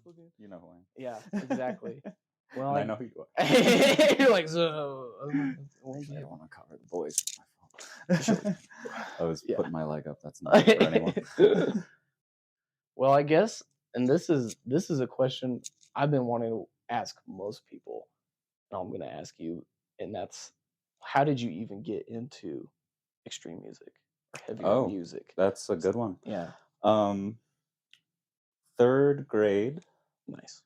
outspoken? You know who I am. Yeah, exactly. Well, I know who you are. You're like, so. Actually, I don't want to cover the boys. My fault. I was putting my leg up. That's not good for anyone. Well, I guess, and this is a question I've been wanting to ask most people. And I'm going to ask you, and that's, how did you even get into extreme music or heavier music? That's a good one. Yeah. 3rd grade. Nice.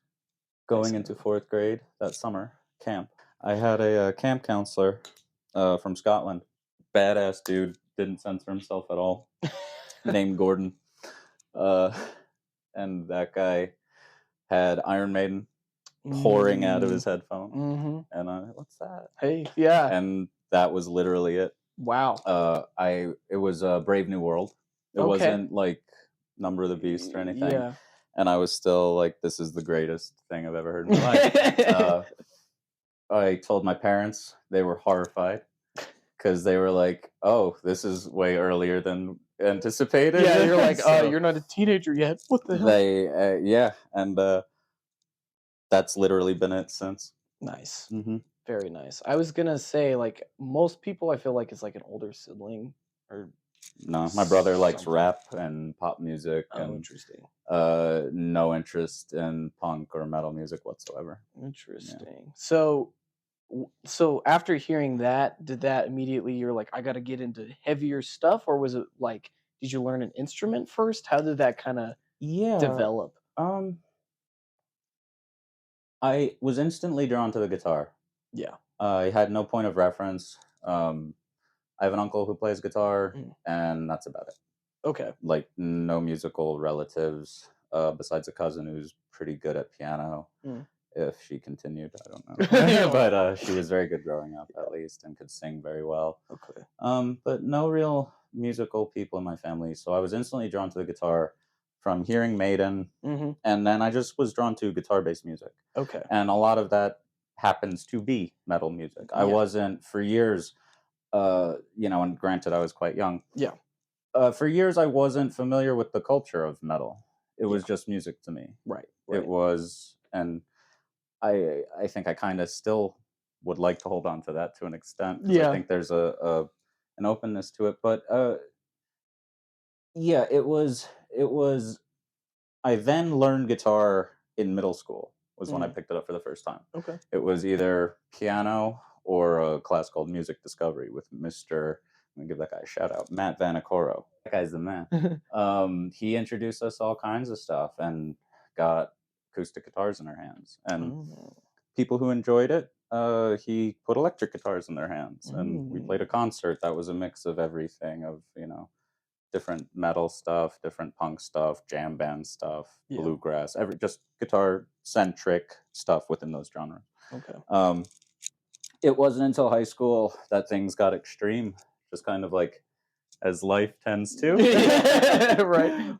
Going into 4th grade that summer camp, I had a camp counselor from Scotland. Badass dude, didn't censor himself at all. Named Gordon. And that guy had Iron Maiden pouring out of his headphone. Mm-hmm. And what's that? Hey, yeah. And that was literally it. Wow. It was Brave New World. It wasn't like Number of the Beast or anything. Yeah. And I was still like, this is the greatest thing I've ever heard in my life. I told my parents. They were horrified because they were like, oh, this is way earlier than anticipated. Yeah, you're like, so, you're not a teenager yet. What the hell? Yeah. And that's literally been it since. Nice. Mm-hmm. Very nice. I was going to say, like, most people I feel like it's like an older sibling or... No, my brother likes rap and pop music. Oh, and, interesting. No interest in punk or metal music whatsoever. Interesting. Yeah. So after hearing that, did that immediately, you're like, I got to get into heavier stuff? Or was it like, did you learn an instrument first? How did that kind of develop? I was instantly drawn to the guitar. Yeah. I had no point of reference. I have an uncle who plays guitar, and that's about it. Okay. Like, no musical relatives, besides a cousin who's pretty good at piano. If she continued, I don't know. But she was very good growing up, at least, and could sing very well. Okay. But no real musical people in my family. So I was instantly drawn to the guitar from hearing Maiden, and then I just was drawn to guitar-based music. Okay. And a lot of that happens to be metal music. I wasn't, for years... and granted, I was quite young. Yeah. For years, I wasn't familiar with the culture of metal. It was just music to me. Right. It was, and I think I kind of still would like to hold on to that to an extent. Yeah. I think there's an openness to it, but it was. I then learned guitar in middle school. Was when I picked it up for the first time. Okay. It was either piano or a class called Music Discovery with Mr. I'm going to give that guy a shout out, Matt Vanicoro. That guy's the man. He introduced us to all kinds of stuff and got acoustic guitars in our hands. And people who enjoyed it, he put electric guitars in their hands. And we played a concert that was a mix of everything, of, different metal stuff, different punk stuff, jam band stuff, bluegrass, just guitar-centric stuff within those genres. Okay. It wasn't until high school that things got extreme, just kind of like as life tends to. Right.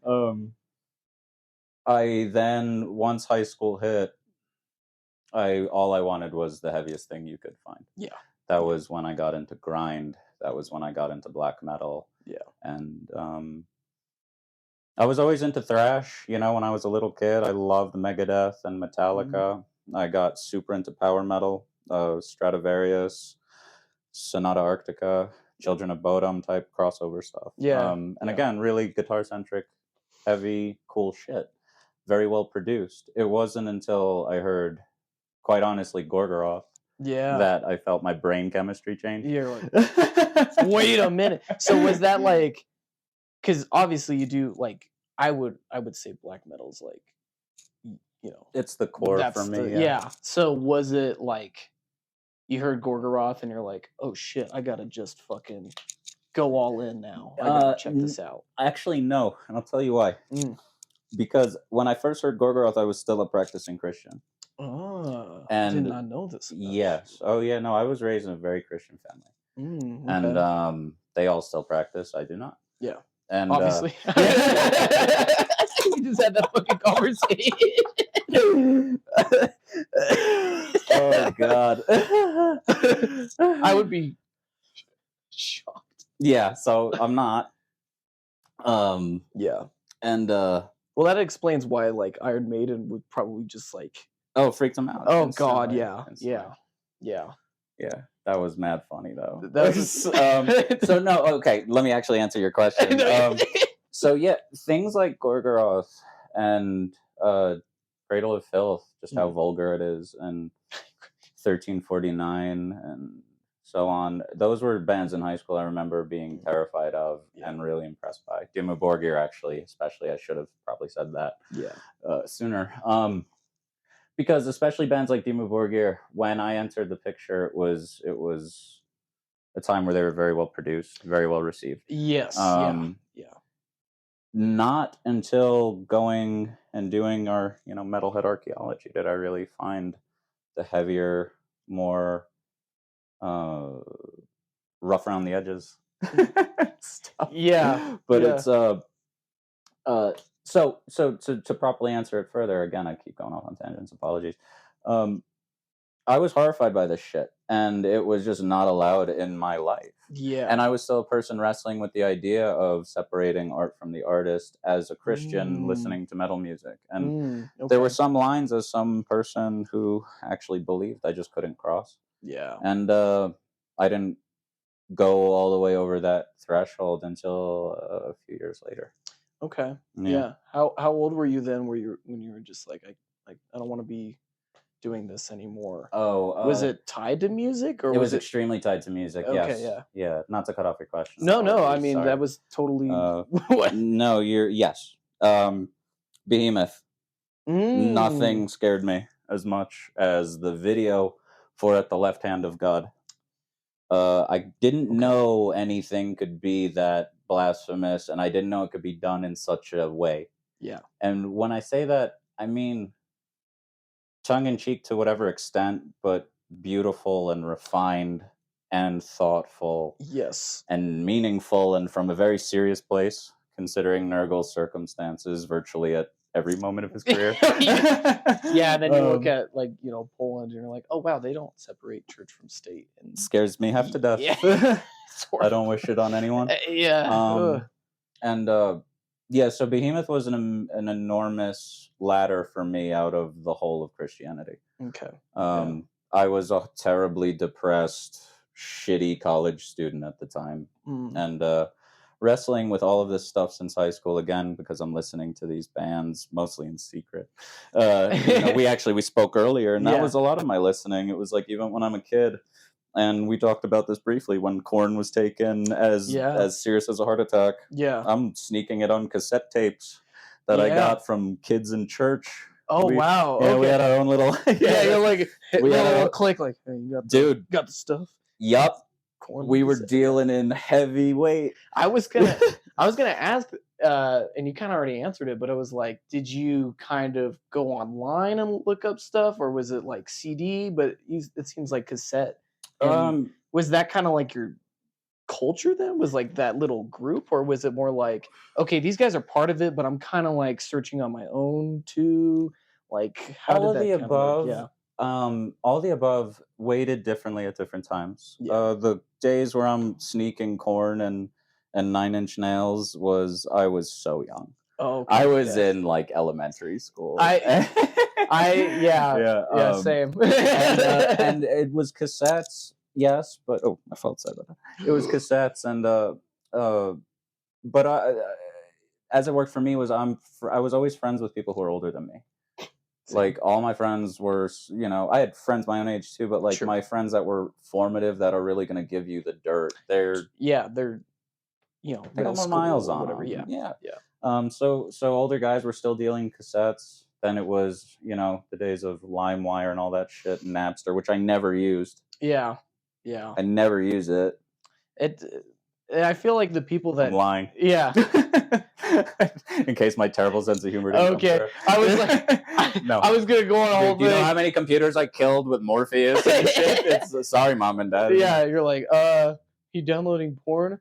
I then, once high school hit, all I wanted was the heaviest thing you could find. Yeah. That was when I got into grind. That was when I got into black metal. Yeah. And I was always into thrash. When I was a little kid, I loved Megadeth and Metallica. I got super into power metal. Stratovarius, Sonata Arctica, Children of Bodom type crossover stuff. Yeah. Again, really guitar-centric, heavy, cool shit. Very well produced. It wasn't until I heard, quite honestly, Gorgoroth, that I felt my brain chemistry change. You're like, wait a minute. So was that like, because obviously you do, like, I would say black metal's like, it's the core for me. Yeah. So was it like, you heard Gorgoroth and you're like, oh shit, I gotta just fucking go all in now. I gotta check this out. Actually, no. And I'll tell you why. Because when I first heard Gorgoroth, I was still a practicing Christian. Oh, I did not know this. Yes. Oh, yeah. No, I was raised in a very Christian family. Okay. And they all still practice. I do not. Yeah. And obviously. We just had that fucking conversation. Oh, God. I would be shocked. Yeah, so I'm not. Yeah. And Well, that explains why like Iron Maiden would probably just like. Oh, freaked him out. Oh God, instantly, yeah, instantly. yeah. Yeah, that was mad funny though. That was So no, okay. Let me actually answer your question. So yeah, things like Gorgoroth and Cradle of Filth, just how vulgar it is, and 1349 and so on. Those were bands in high school I remember being terrified of and really impressed by. Dimmu Borgir, actually, especially. I should have probably said that sooner. Because especially bands like Dimmu Borgir, when I entered the picture, it was a time where they were very well produced, very well received. Yes. Not until going and doing our metalhead archaeology did I really find the heavier, more rough around the edges stuff. Yeah. But it's so to properly answer it further, again, I keep going off on tangents, apologies. I was horrified by this shit, and it was just not allowed in my life. Yeah. And I was still a person wrestling with the idea of separating art from the artist as a Christian listening to metal music. And there were some lines as some person who actually believed I just couldn't cross. Yeah. And I didn't go all the way over that threshold until a few years later. Okay. Yeah. How old were you then? When you were just like I don't want to be doing this anymore? Oh, was it tied to music, or it was extremely tied to music? Okay, yes. Yeah. Not to cut off your question. No. I mean, that was totally. No, yes. Behemoth. Nothing scared me as much as the video for At the Left Hand of God. I didn't know anything could be that blasphemous, and I didn't know it could be done in such a way. Yeah. And when I say that, I mean tongue in cheek to whatever extent, but beautiful and refined and thoughtful. Yes. And meaningful, and from a very serious place, considering Nurgle's circumstances virtually at every moment of his career. Yeah, and then you look at like Poland, and you're like, oh wow, they don't separate church from state. And scares me half to death. Yeah. I don't wish it on anyone. Yeah. So Behemoth was an enormous ladder for me out of the whole of Christianity. Okay. I was a terribly depressed, shitty college student at the time, and wrestling with all of this stuff since high school, again because I'm listening to these bands mostly in secret. We spoke earlier, and that was a lot of my listening. It was like even when I'm a kid, and we talked about this briefly when Korn was taken as serious as a heart attack. Yeah, I'm sneaking it on cassette tapes that I got from kids in church. Oh, wow. Yeah, we had our own little. You're like, we had a little click, like, hey, you got the stuff. Yup. We were dealing in heavy weight. I was gonna ask, and you kind of already answered it, but it was like, did you kind of go online and look up stuff, or was it like CD? But it seems like cassette. Was that kind of like your culture then? Was like that little group, or was it more like, okay, these guys are part of it, but I'm kind of like searching on my own too? Like, how all did of that the above? Yeah. All the above weighted differently at different times. The days where I'm sneaking Korn and Nine Inch Nails I was so young. Oh, okay. I was in like elementary school. Yeah, same. and it was cassettes, yes, but my fault. Sorry about that. It was cassettes, and but as it worked for me was I was always friends with people who were older than me. Like all my friends were, I had friends my own age too, but like my friends that were formative, that are really going to give you the dirt. They're they got more miles on whatever. them. Yeah. So older guys were still dealing cassettes. Then it was, the days of LimeWire and all that shit, and Napster, which I never used. Yeah. I never use it. I feel like the people that... I'm lying. Yeah. In case my terrible sense of humor didn't come through. I was like... No. I was going to go on a whole thing. Do you know how many computers I killed with Morpheus and shit? Sorry, Mom and Dad. Yeah, you're like, you downloading porn?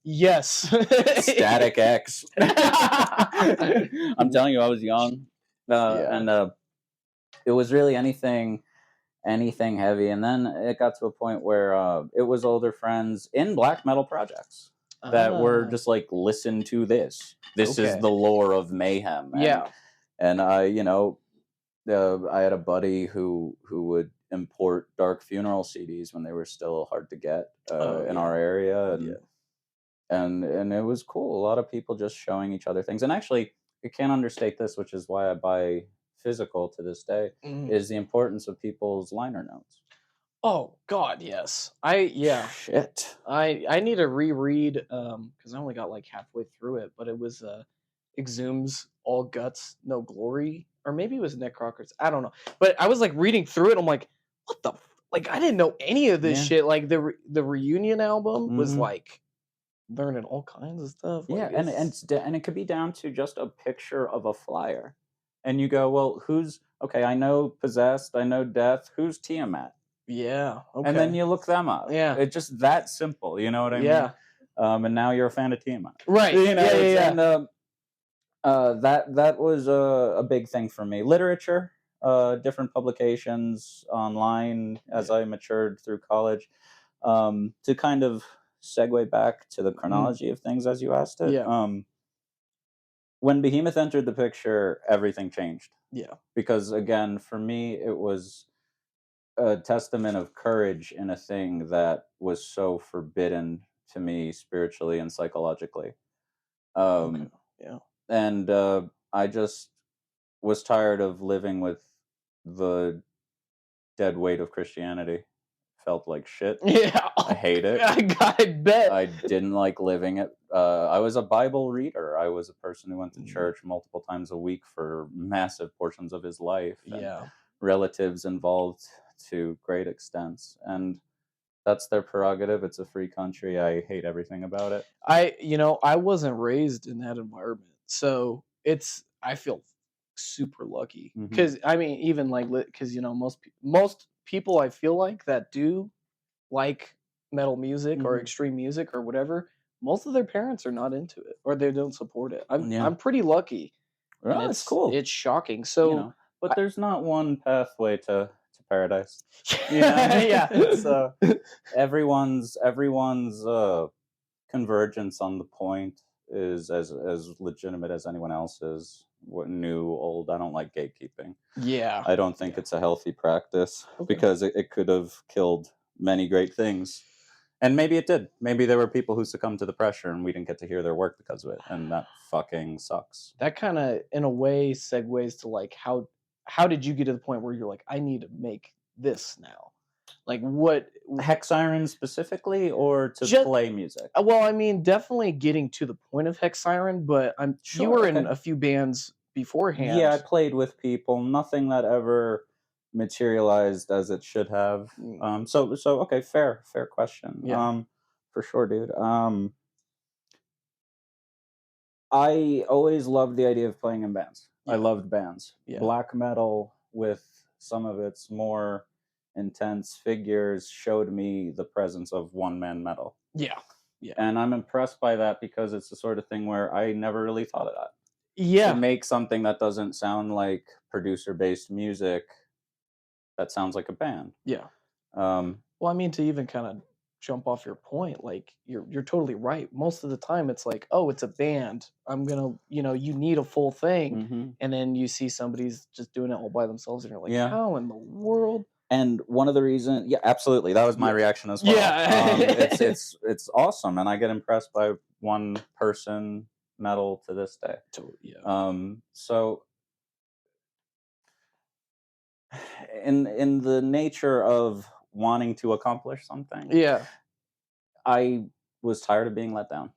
Yes. Static X. I'm telling you, I was young. And it was really anything heavy. And then it got to a point where it was older friends in black metal projects. that were just like, listen to this. This is Okay. the lore of mayhem. Yeah. And I, I had a buddy who would import Dark Funeral CDs when they were still hard to get in our area, and it was cool. A lot of people just showing each other things. And actually, you can't understate this, which is why I buy physical to this day, is the importance of people's liner notes. Oh God, yes. Shit. I need to reread because I only got like halfway through it, but it was Exhum's All Guts, No Glory, or maybe it was Necrockers. I don't know. But I was like reading through it. I'm like, what the like? I didn't know any of this shit. Like the reunion album was like learning all kinds of stuff. Like, and it could be down to just a picture of a flyer, and you go, well, who's okay? I know Possessed, I know Death. Who's Tiamat? Yeah. Okay. And then you look them up. Yeah. It's just that simple. You know what I mean? Yeah. And now you're a fan of Tiamat. Right. And that was a big thing for me. Literature, different publications online as I matured through college. To kind of segue back to the chronology of things as you asked it. When Behemoth entered the picture, everything changed. Yeah. Because again, for me, it was a testament of courage in a thing that was so forbidden to me spiritually and psychologically. And I just was tired of living with the dead weight of Christianity. Felt like shit. Yeah. I hate it. I bet. I didn't like living it. I was a Bible reader. I was a person who went to church multiple times a week for massive portions of his life. And relatives involved to great extents. And that's their prerogative. It's a free country. I hate everything about it. I wasn't raised in that environment. So I feel super lucky because I mean, even like, because most people I feel like that do like metal music or extreme music or whatever, most of their parents are not into it or they don't support it. I'm pretty lucky. Well, and it's cool. It's shocking. So, but there's not one pathway to paradise. It's everyone's convergence on the point is as legitimate as anyone else's. What new, old? I don't like gatekeeping. Yeah, I don't think it's a healthy practice because it could have killed many great things, and maybe it did. Maybe there were people who succumbed to the pressure, and we didn't get to hear their work because of it, and that fucking sucks. That kind of, in a way, segues to like how did you get to the point where you're like, I need to make this now? Like what? Hexsiren specifically, or to play music? Well, I mean, definitely getting to the point of Hexsiren, but you were in a few bands beforehand. Yeah, I played with people. Nothing that ever materialized as it should have. So okay, fair question. Yeah. For sure, dude. I always loved the idea of playing in bands. I loved bands. Black metal with some of its more intense figures showed me the presence of one-man metal. Yeah. And I'm impressed by that because it's the sort of thing where I never really thought of that. Yeah. To make something that doesn't sound like producer-based music that sounds like a band. Yeah. Well, I mean, to even kind of jump off your point, like you're totally right. Most of the time it's like, oh, it's a band. I'm gonna, you need a full thing. And then you see somebody's just doing it all by themselves and you're like, how in the world? And one of the reasons, absolutely, that was my reaction as well. Yeah. It's awesome, and I get impressed by one person metal to this day. So in the nature of wanting to accomplish something, I was tired of being let down.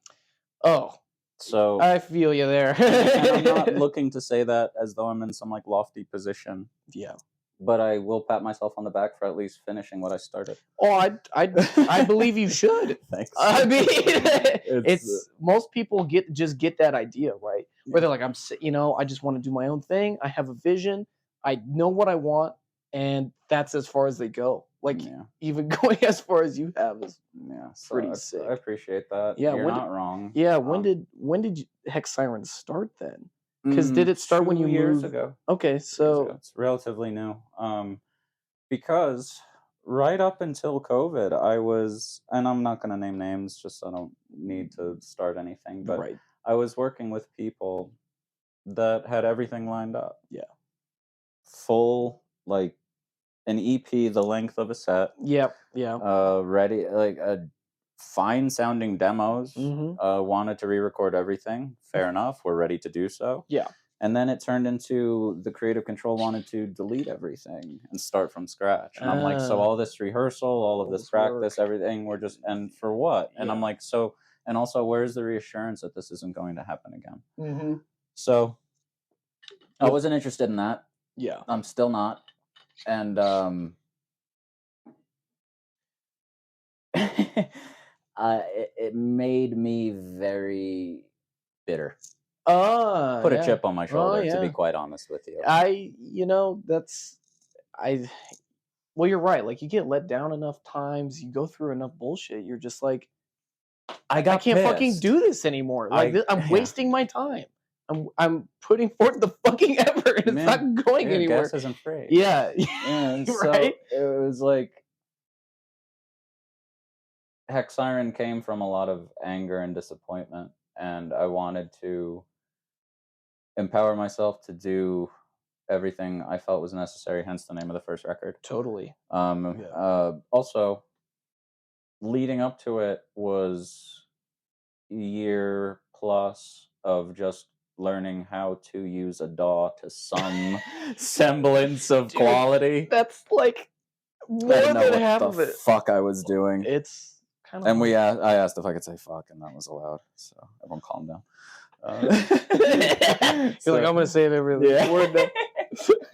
Oh, so I feel you there. And I'm not looking to say that as though I'm in some like lofty position. Yeah. But I will pat myself on the back for at least finishing what I started. Oh, I believe you should. Thanks. I mean, it's most people get that idea, right? Where they're like, I just want to do my own thing. I have a vision. I know what I want, and that's as far as they go. Like even going as far as you have is pretty sick. I appreciate that. Yeah, you're not wrong. Yeah, when did Hexsiren start then? Because did it start when you moved? 2 years ago? Okay, so it's relatively new. Because right up until COVID, I was, and I'm not going to name names, just so I don't need to start anything, but Right. I was working with people that had everything lined up. Yeah. Full, like an EP, the length of a set, Yep. Yeah. ready, like fine sounding demos. Mhm. Wanted to re-record everything. Fair enough. We're ready to do so. Yeah. And then it turned into the creative control wanted to delete everything and start from scratch. And I'm like, so all this rehearsal, all of All this this practice, work. everything, we're just, and for what? And I'm Yeah. like, so, and also, where's the reassurance that this isn't going to happen again? Mhm. So I Yep. wasn't interested in that. Yeah. I'm still not. And it made me very bitter. Put a Yeah. chip on my Oh, shoulder, to be yeah. quite honest with you. That's I well, you're right. Like, you get let down enough times, you go through enough bullshit, you're just like, I I got can't fucking pissed. do this anymore. Like, I'm Yeah. wasting my time. I'm putting forth the fucking effort, and it's not Man, going yeah, anywhere. gas isn't free. Yeah. Yeah, so Right? it was like Hexsiren came from a lot of anger and disappointment, and I wanted to empower myself to do everything I felt was necessary, hence the name of the first record. Totally. Yeah. Also, leading up to it was a year plus of just learning how to use a DAW to some semblance of Dude, quality. That's, like, I more didn't know than what half the of it. fuck I was doing. It's kinda And hard. I asked if I could say fuck, and that was allowed. So everyone calm down. You're like, "I'm gonna save every word now."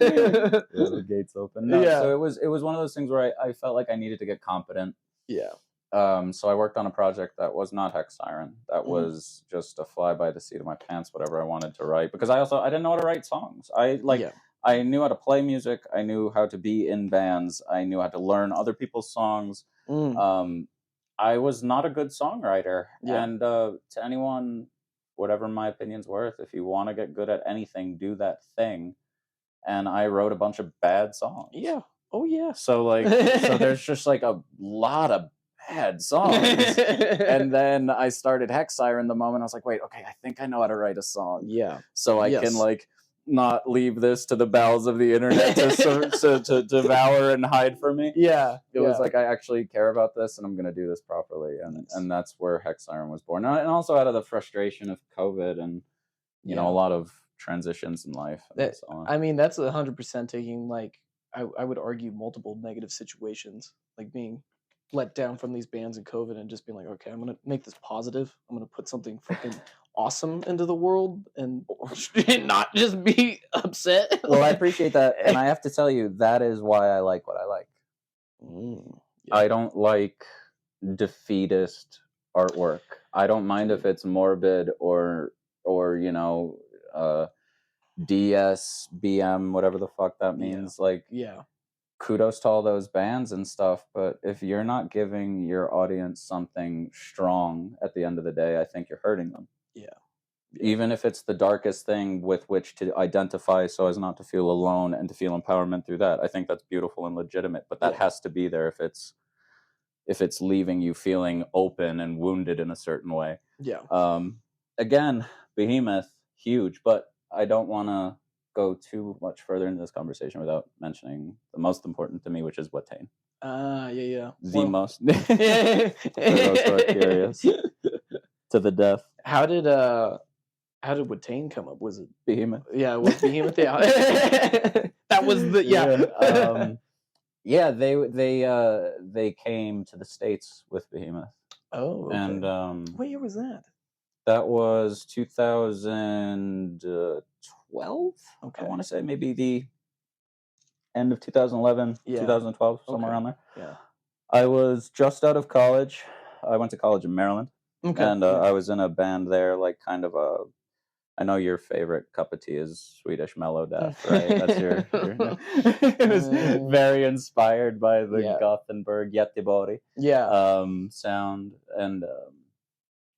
Yeah, the gates open. No, Yeah. so it was one of those things where I felt like I needed to get competent. Yeah. So I worked on a project that was not Hexsiren. That Mhm. was just a fly by the seat of my pants, whatever I wanted to write. Because I didn't know how to write songs. Yeah. I knew how to play music. I knew how to be in bands. I knew how to learn other people's songs. Mm. I was not a good songwriter. Yeah. And to anyone, whatever my opinion's worth, if you want to get good at anything, do that thing. And I wrote a bunch of bad songs. Yeah. Oh, yeah. So so there's just like a lot of bad songs. And then I started Hexsiren the moment I was like, wait, okay, I think I know how to write a song. Yeah. So I can Yes. like not leave this to the bowels of the internet to devour and hide from me. Yeah. It was like, I actually care about this and I'm going to do this properly. And that's where Hexsiren was born. And also out of the frustration of COVID and, you know, a lot of transitions in life. And so on. I mean, that's 100% taking, like, I would argue multiple negative situations, like being let down from these bands in COVID and just being like, okay, I'm gonna make this positive. I'm gonna put something fucking awesome into the world and not just be upset. Well, I appreciate that, and I have to tell you, that is why I like what I like. Yeah. I don't like defeatist artwork. I don't mind if it's morbid or you know, DSBM, whatever the fuck that means. Like, Yeah. kudos to all those bands and stuff, but if you're not giving your audience something strong at the end of the day, I think you're hurting them. Yeah. Even if it's the darkest thing with which to identify so as not to feel alone and to feel empowerment through that. I think that's beautiful and legitimate, but that has to be there if it's leaving you feeling open and wounded in a certain way. Yeah. Again, Behemoth, huge, but I don't want to go too much further into this conversation without mentioning the most important to me, which is Watain. Yeah. The most. For those who are curious. To the death. How did Watain come up? Was it Behemoth? Yeah, it was Behemoth. Yeah. That was the They came to the States with Behemoth. Oh, okay. And what year was that? That was 2012. Okay. I want to say maybe the end of 2011, 2012, somewhere around there. Yeah. I was just out of college. I went to college in Maryland. Okay. And I was in a band there, like kind of a. I know your favorite cup of tea is Swedish Mellow Death, right? That's your It was very inspired by the Gothenburg Göteborg sound. And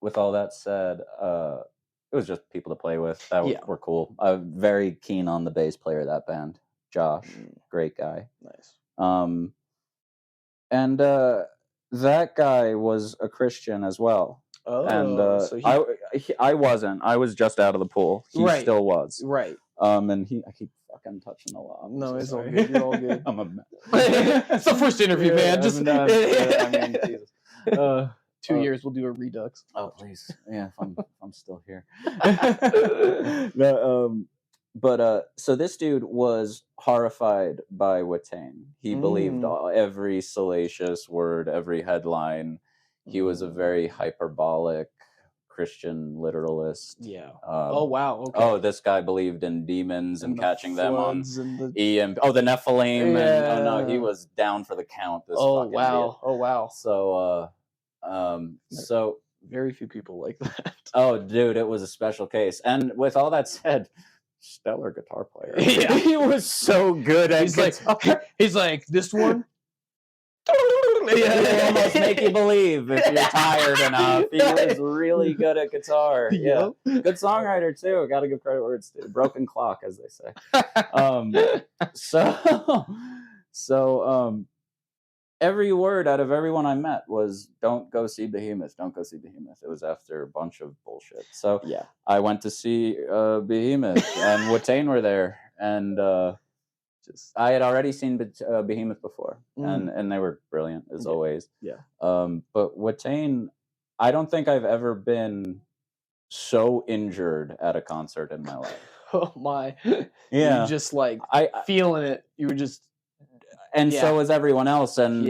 with all that said, it was just people to play with that were cool. I'm very keen on the bass player of that band, Josh. Great guy. Nice. And that guy was a Christian as well. And so I wasn't. I was just out of the pool. He Right. still was. right. And I keep fucking touching the law. I'm No, so it's all sorry. good. You're all good. I'm a mess. It's the first interview, man. Just I mean, Jesus. 2 years, we'll do a redux. Oh, please. Yeah, if I'm still here. But so this dude was horrified by Watain. He believed every salacious word, every headline. He was a very hyperbolic Christian literalist. Yeah. Oh wow. Okay. Oh, this guy believed in demons and the catching them on floods and the the Nephilim. Yeah. And he was down for the count. This oh fucking wow. idiot. Oh wow. So Very few people like that. oh, dude, it was a special case. And with all that said, stellar guitar player. Yeah. He was so good at he's like this one. He almost make you believe if you're tired enough. He was really good at guitar. Yeah. Good songwriter too. Gotta give credit where it's due. Broken clock, as they say. So every word out of everyone I met was "Don't go see Behemoth. Don't go see Behemoth." It was after a bunch of bullshit. So Yeah. I went to see Behemoth, and Watain were there, and I had already seen Behemoth before, and they were brilliant as always. Yeah. But Watain, I don't think I've ever been so injured at a concert in my life. Oh my. Yeah. You just like feeling it. You were just. And so was everyone else, and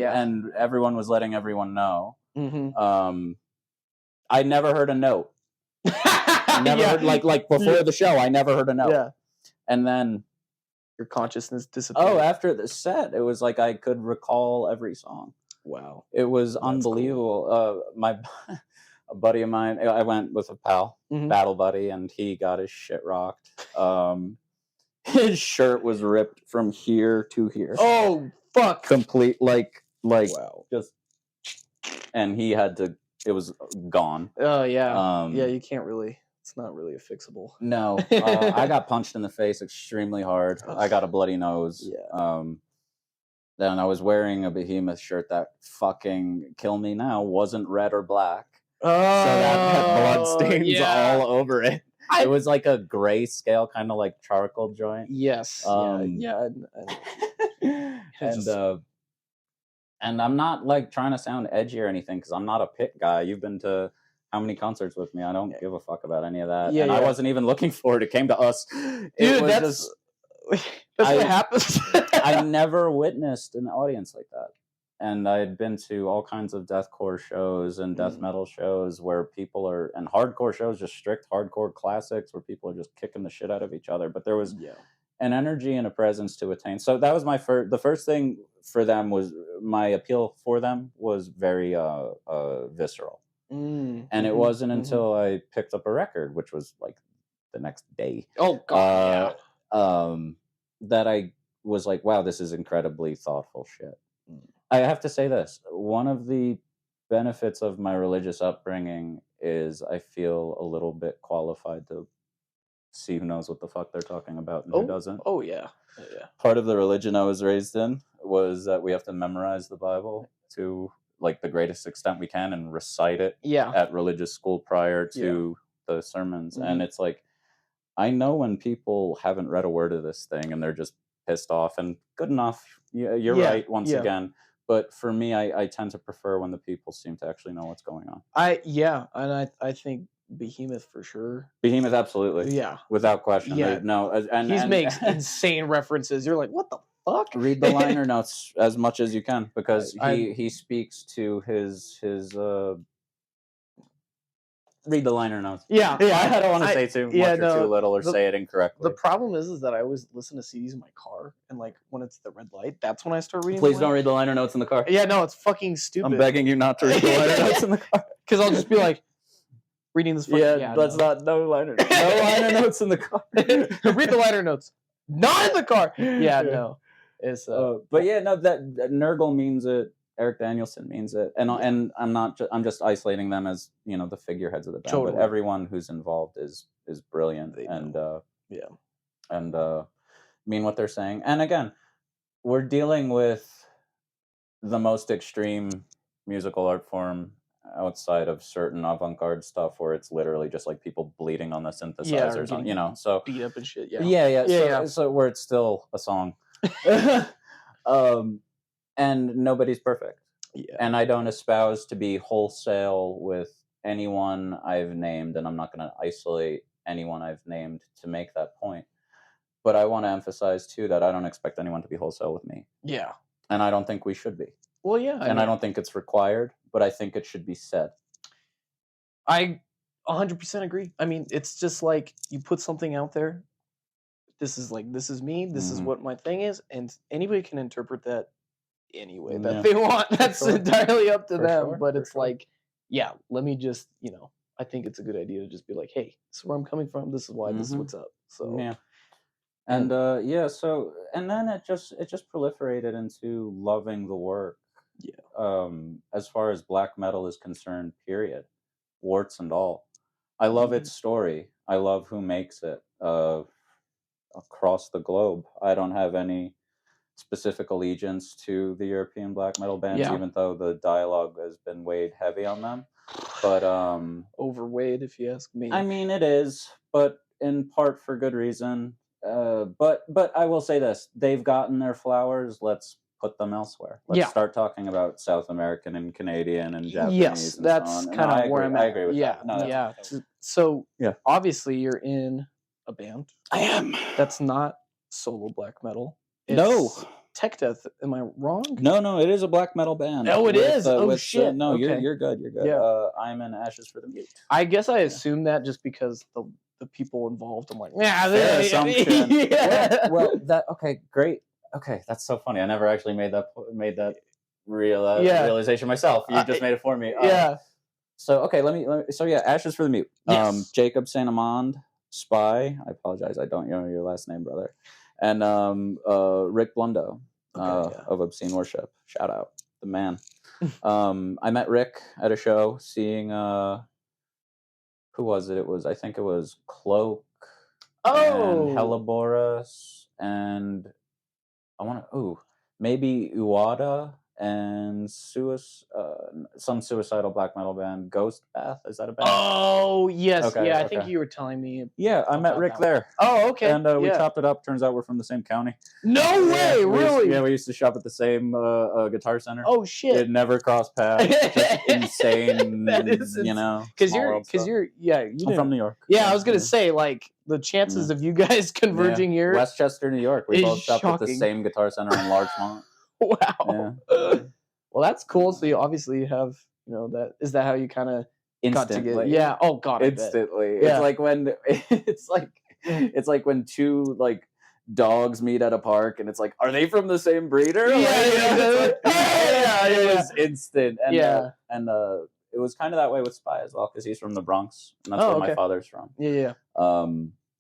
everyone was letting everyone know. I never heard a note. I never heard like before the show. I never heard a note. Yeah. And then your consciousness disappeared. Oh, after the set, it was like I could recall every song. Wow. It was unbelievable. Cool. A buddy of mine, I went with a pal, battle buddy, and he got his shit rocked. His shirt was ripped from here to here. Oh, fuck. Complete, like wow. Just, and he had to, it was gone. Oh, yeah. Yeah, you can't really, it's not really a fixable. No. I got punched in the face extremely hard. I got a bloody nose. Yeah. Then I was wearing a Behemoth shirt that fucking kill me now wasn't red or black. Oh, so that had blood stains all over it. It was like a gray scale, kind of like charcoal joint. Yes. Yeah. And I'm not like trying to sound edgy or anything because I'm not a pit guy. You've been to how many concerts with me? I don't give a fuck about any of that. I wasn't even looking for it. It came to us. Dude, that's what happens. I never witnessed an audience like that. And I had been to all kinds of deathcore shows and death metal shows where people are, and hardcore shows, just strict hardcore classics where people are just kicking the shit out of each other. But there was an energy and a presence to attain. So that was the first thing for them was my appeal for them was very visceral. And it wasn't until I picked up a record, which was like the next day. Oh, God, that I was like, wow, this is incredibly thoughtful shit. I have to say this. One of the benefits of my religious upbringing is I feel a little bit qualified to see who knows what the fuck they're talking about and who doesn't. Oh, yeah. Part of the religion I was raised in was that we have to memorize the Bible to like the greatest extent we can and recite it at religious school prior to the sermons. And it's like, I know when people haven't read a word of this thing and they're just pissed off, and good enough. You're right once again. But for me, I tend to prefer when the people seem to actually know what's going on. And I think Behemoth for sure. Behemoth, absolutely. Yeah. Without question. Yeah. He makes insane references. You're like, what the fuck? Read the liner notes as much as you can because he speaks to his read the liner notes. Yeah. I don't want to say too much or too little or say it incorrectly. The problem is that I always listen to CDs in my car, and like when it's the red light, that's when I start reading. Please don't read the liner notes in the car. Yeah, no, it's fucking stupid. I'm begging you not to read the liner notes in the car because I'll just be like reading this. No liner notes in the car. Read the liner notes, not in the car. Yeah, no, it's but yeah, no, that Nurgle means it. Eric Danielson means it, and I'm just isolating them as the figureheads of the band. Totally. But everyone who's involved is brilliant, and mean what they're saying. And again, we're dealing with the most extreme musical art form outside of certain avant-garde stuff where it's literally just like people bleeding on the Yeah, or synthesizers, getting you know. So beat up and shit. Yeah. yeah. Yeah, So where it's still a song, um, and nobody's perfect. yeah. And I don't espouse to be wholesale with anyone I've named, and I'm not going to isolate anyone I've named to make that point. But I want to emphasize too that I don't expect anyone to be wholesale with me, Yeah. and I don't think we should be, Well, yeah. and I don't think it's required, but I think it should be said. I 100% agree. I mean, it's just like you put something out there. This is me. This is Mhm. what my thing is, and anybody can interpret that any way that Yeah, they want. That's sure. entirely up to For them. sure, But for it's sure. like, yeah, let me just, I think it's a good idea to just be like, hey, this is where I'm coming from. This is why. This is Mhm. what's up. So Yeah. and Yeah, so and then it just proliferated into loving the work. yeah, As far as black metal is concerned, period. Warts and all. I love its story. I love who makes it across the globe. I don't have any specific allegiance to the European black metal bands, yeah, even though the dialogue has been weighed heavy on them. But overweight if you ask me. I mean, it is, but in part for good reason. But I will say this: they've gotten their flowers. Let's put them elsewhere. Let's Yeah. start talking about South American and Canadian and Yes, Japanese and so that's on. No, kind I of where agree. I'm I at. agree with Yeah, that. No, that's yeah. So yeah. obviously you're in a band I am. that's not solo black metal. No. It's tech death. Am I wrong? No. It is a black metal band. Oh, it is. Oh, shit. No, Okay. you're good. You're good. Yeah. I'm in Ashes for the Mute. I guess I assumed that just because the people involved. I'm like, yeah, Fair assumption. yeah. Well, that okay, great. Okay, that's so funny. I never actually made that Yeah. realization myself. You just made it for me. Yeah. So okay, let me. So yeah, Ashes for the Mute. Yes. Jacob Saint Amand, Spy. I apologize. I don't know your last name, brother. And Rick Blundo Okay, yeah. of Obscene Worship. Shout out the man. I met Rick at a show, seeing who was it? I think it was Cloak and Oh. Helleborus, and I want to maybe Uada and some suicidal black metal band, Ghost Bath. Is that a band? Oh yes, Okay, yeah. I think okay. you were telling me. Yeah, I met about Rick that there. Oh, okay. And we yeah. chopped it up. Turns out we're from the same county. No way, really? We used to shop at the same Guitar Center. Oh shit! It never crossed paths. Just insane. That is you know, because small world stuff. I'm from New York. Yeah, I was gonna say like the chances of you guys converging here. Westchester, New York. We is both shopped at the shocking. same Guitar Center in Larchmont. Wow. Well, that's cool. So you obviously have that. Is that how you kind of got to get? Instantly. Yeah. Oh god. I bet. Instantly. Yeah. It's like when it's like when two like dogs meet at a park and it's like, are they from the same breeder? Yeah. It was instant. And Yeah. it was kind of that way with Spy as well, because he's from the Bronx and that's Oh, where okay. my father's from. Yeah.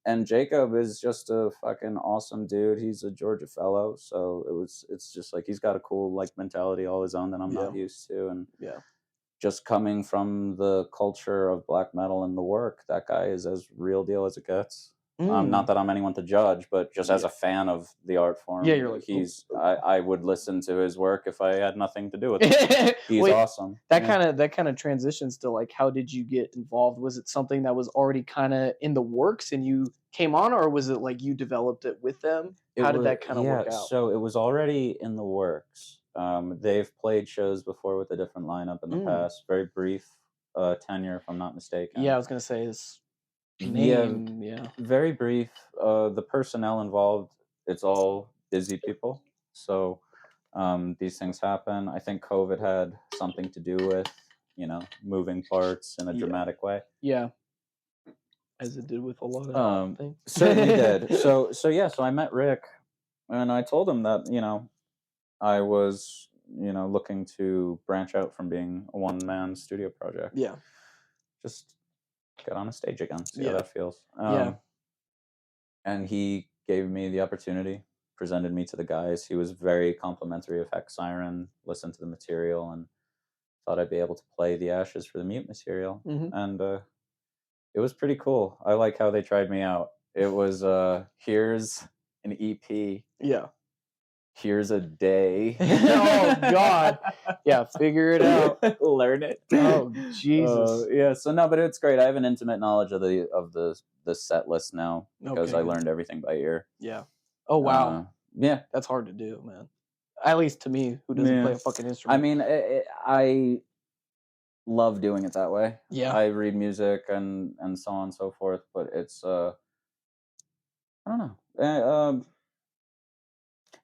And Jacob is just a fucking awesome dude. He's a Georgia fellow, so it's just like he's got a cool like mentality all his own that I'm not used to. And Yeah. just coming from the culture of black metal and the work, that guy is as real deal as it gets. Not that I'm anyone to judge, but just as a fan of the art form, Yeah, you're like, I would listen to his work if I had nothing to do with it. He's awesome. That kind of transitions to like, how did you get involved? Was it something that was already kind of in the works and you came on, or was it like you developed it with them? How did that kind of work out? So it was already in the works. They've played shows before with a different lineup in the past. Very brief tenure, if I'm not mistaken. Yeah, I was gonna say his name. Yeah. Very brief. The personnel involved, it's all busy people. So these things happen. I think COVID had something to do with, moving parts in a dramatic way. Yeah. As it did with a lot of things. Certainly did. So I met Rick and I told him that, I was, looking to branch out from being a one-man studio project. Yeah. Just get on a stage again, see Yeah. how that feels. Yeah. And he gave me the opportunity, presented me to the guys. He was very complimentary of Hexsiren, listened to the material, and thought I'd be able to play the Ashes for the Mute material. And it was pretty cool. I like how they tried me out. It was, here's an EP. Yeah. here's a day. Oh, God. Yeah, figure it out. Learn it. Oh, Jesus. Yeah. So no, but it's great. I have an intimate knowledge of the set list now because Okay, I good. learned everything by ear. Yeah. Oh, wow. Yeah. That's hard to do, man. At least to me, who doesn't Yeah. play a fucking I instrument. mean, I love doing it that way. Yeah. I read music and so on and so forth, but it's I don't know.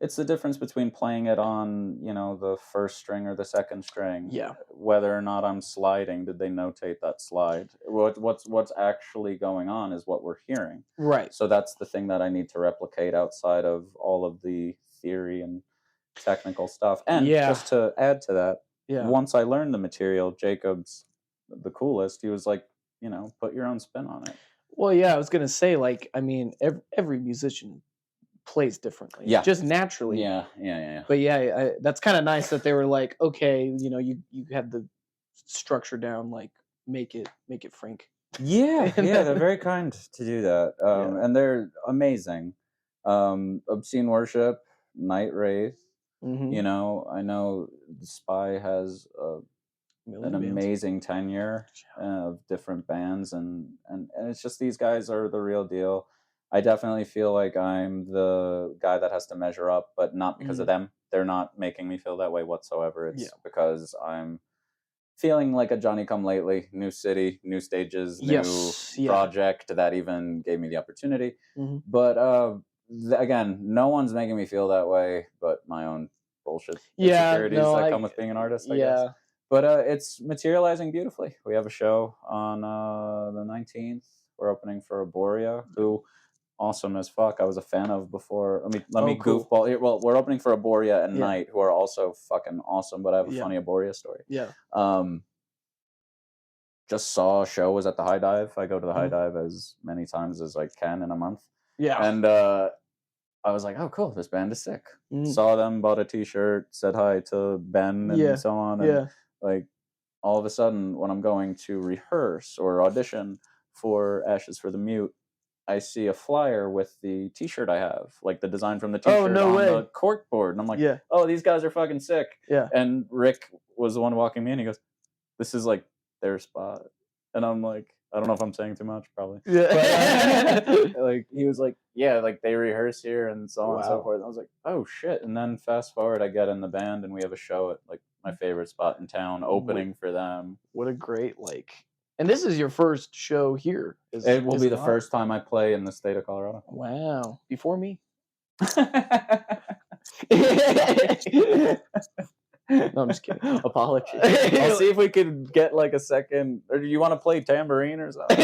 It's the difference between playing it on, the first string or the second string. Yeah. Whether or not I'm sliding, did they notate that slide? What's actually going on is what we're hearing. Right. So that's the thing that I need to replicate outside of all of the theory and technical stuff. And just to add to that, once I learned the material, Jacob's the coolest. He was like, put your own spin on it. Well, yeah, I was gonna say, like, I mean, every musician plays differently. Yeah. Just naturally. Yeah. But yeah, that's kind of nice that they were like, okay, you had the structure down, like make it Frank. Yeah, they're very kind to do that, and they're amazing. Obscene Worship, Night Wraith. Mhm. I know Spy has an amazing tenure of different bands, and it's just these guys are the real deal. I definitely feel like I'm the guy that has to measure up, but not because of them. They're not making me feel that way whatsoever. It's because I'm feeling like a Johnny come lately, new city, new stages, new project that even gave me the opportunity. Mhm. But again, no one's making me feel that way but my own bullshit insecurities that come with being an artist, I guess. But it's materializing beautifully. We have a show on the 19th. We're opening for Aboria, who awesome as fuck. I was a fan of before. Let me goofball here. Well, we're opening for Aboria and Night, who are also fucking awesome. But I have a funny Aboria story. Yeah. Just saw a show, was at the High Dive. I go to the High Dive as many times as I can in a month. Yeah. And I was like, oh, cool, this band is sick. Saw them, bought a T-shirt, said hi to Ben and so on. And like all of a sudden, when I'm going to rehearse or audition for Ashes for the Mute, I see a flyer with the T-shirt I have, like the design from the T-shirt on the cork board. And I'm like, oh, these guys are fucking sick. Yeah. And Rick was the one walking me in. He goes, this is like their spot. And I'm like, I don't know if I'm saying too much, probably. Yeah. But, like, he was like, yeah, like they rehearse here and so on and so forth. And I was like, oh shit. And then fast forward, I get in the band and we have a show at like my favorite spot in town, opening for them. What a great and this is your first show here. It will be the first time I play in the state of Colorado. Wow. Before me. No, I'm just kidding. Apologies. I'll see if we could get like a second. Or do you want to play tambourine or something?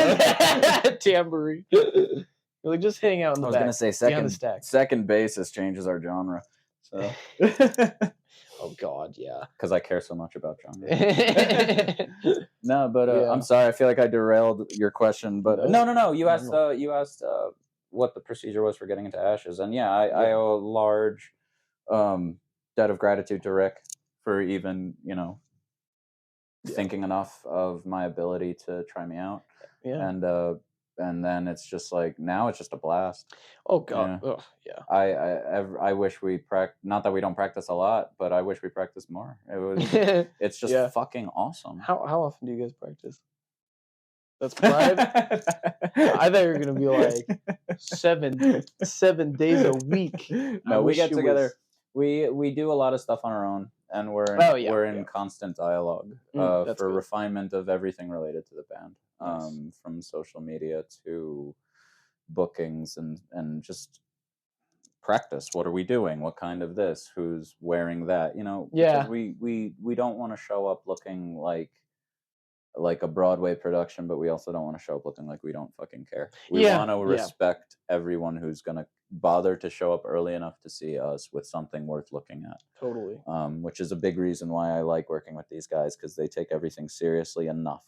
Tambourine. You're like, just hang out in the back. I was going to say second bassist changes our genre. So. Oh God, yeah. Because I care so much about genre. No, but I'm sorry. I feel like I derailed your question. But no. You asked what the procedure was for getting into Ashes, and I owe a large debt of gratitude to Rick for even thinking enough of my ability to try me out. Yeah. And then it's just like now it's just a blast. Oh God. Yeah. Ugh, yeah. I wish we not that we don't practice a lot, but I wish we practiced more. It's just fucking awesome. How often do you guys practice? That's pride. I thought you were gonna be like 7 days a week. No, we get together. We do a lot of stuff on our own, and we're in constant dialogue for good. Refinement of everything related to the band. From social media to bookings and just practice. What are we doing? What kind of this? Who's wearing that? Because we don't want to show up looking like a Broadway production, but we also don't want to show up looking like we don't fucking care. We want to respect everyone who's gonna bother to show up early enough to see us with something worth looking at. Totally. Which is a big reason why I like working with these guys, because they take everything seriously enough.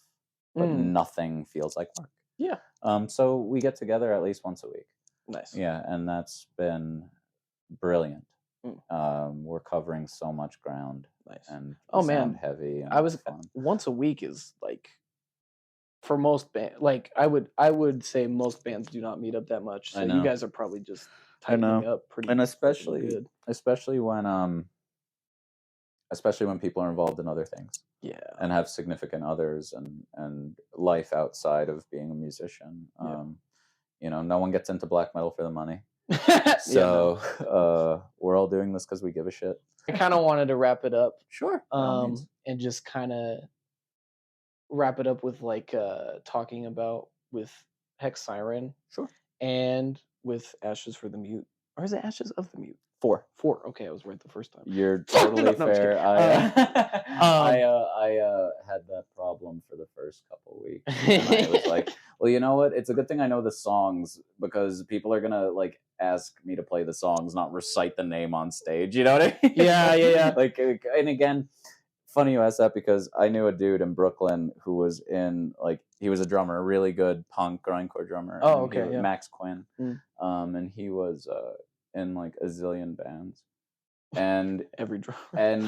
But nothing feels like work. Yeah. So we get together at least once a week. Nice. Yeah, and that's been brilliant. We're covering so much ground. Nice. And man, heavy. And I was once a week is like for most bands. Like I would say most bands do not meet up that much. So you guys are probably just tightening up pretty, and fucking good. especially when people are involved in other things. Yeah. And have significant others and life outside of being a musician. You know, no one gets into black metal for the money. So we're all doing this because we give a shit. I kind of wanted to wrap it up. Sure. And just kind of wrap it up with like talking about with Hexsiren. Sure. And with Ashes for the Mute. Or is it Ashes of the Mute? 4. Okay, I was right the first time. You're totally fair. I had that problem for the first couple weeks. And I was like, well, you know what? It's a good thing I know the songs, because people are gonna like ask me to play the songs, not recite the name on stage. You know what I mean? Yeah. Like, and again, funny you asked that, because I knew a dude in Brooklyn who was in, like, he was a drummer, a really good punk grindcore drummer. Oh, okay. Yeah. Max Quinn. And he was in like a zillion bands, and every drummer, and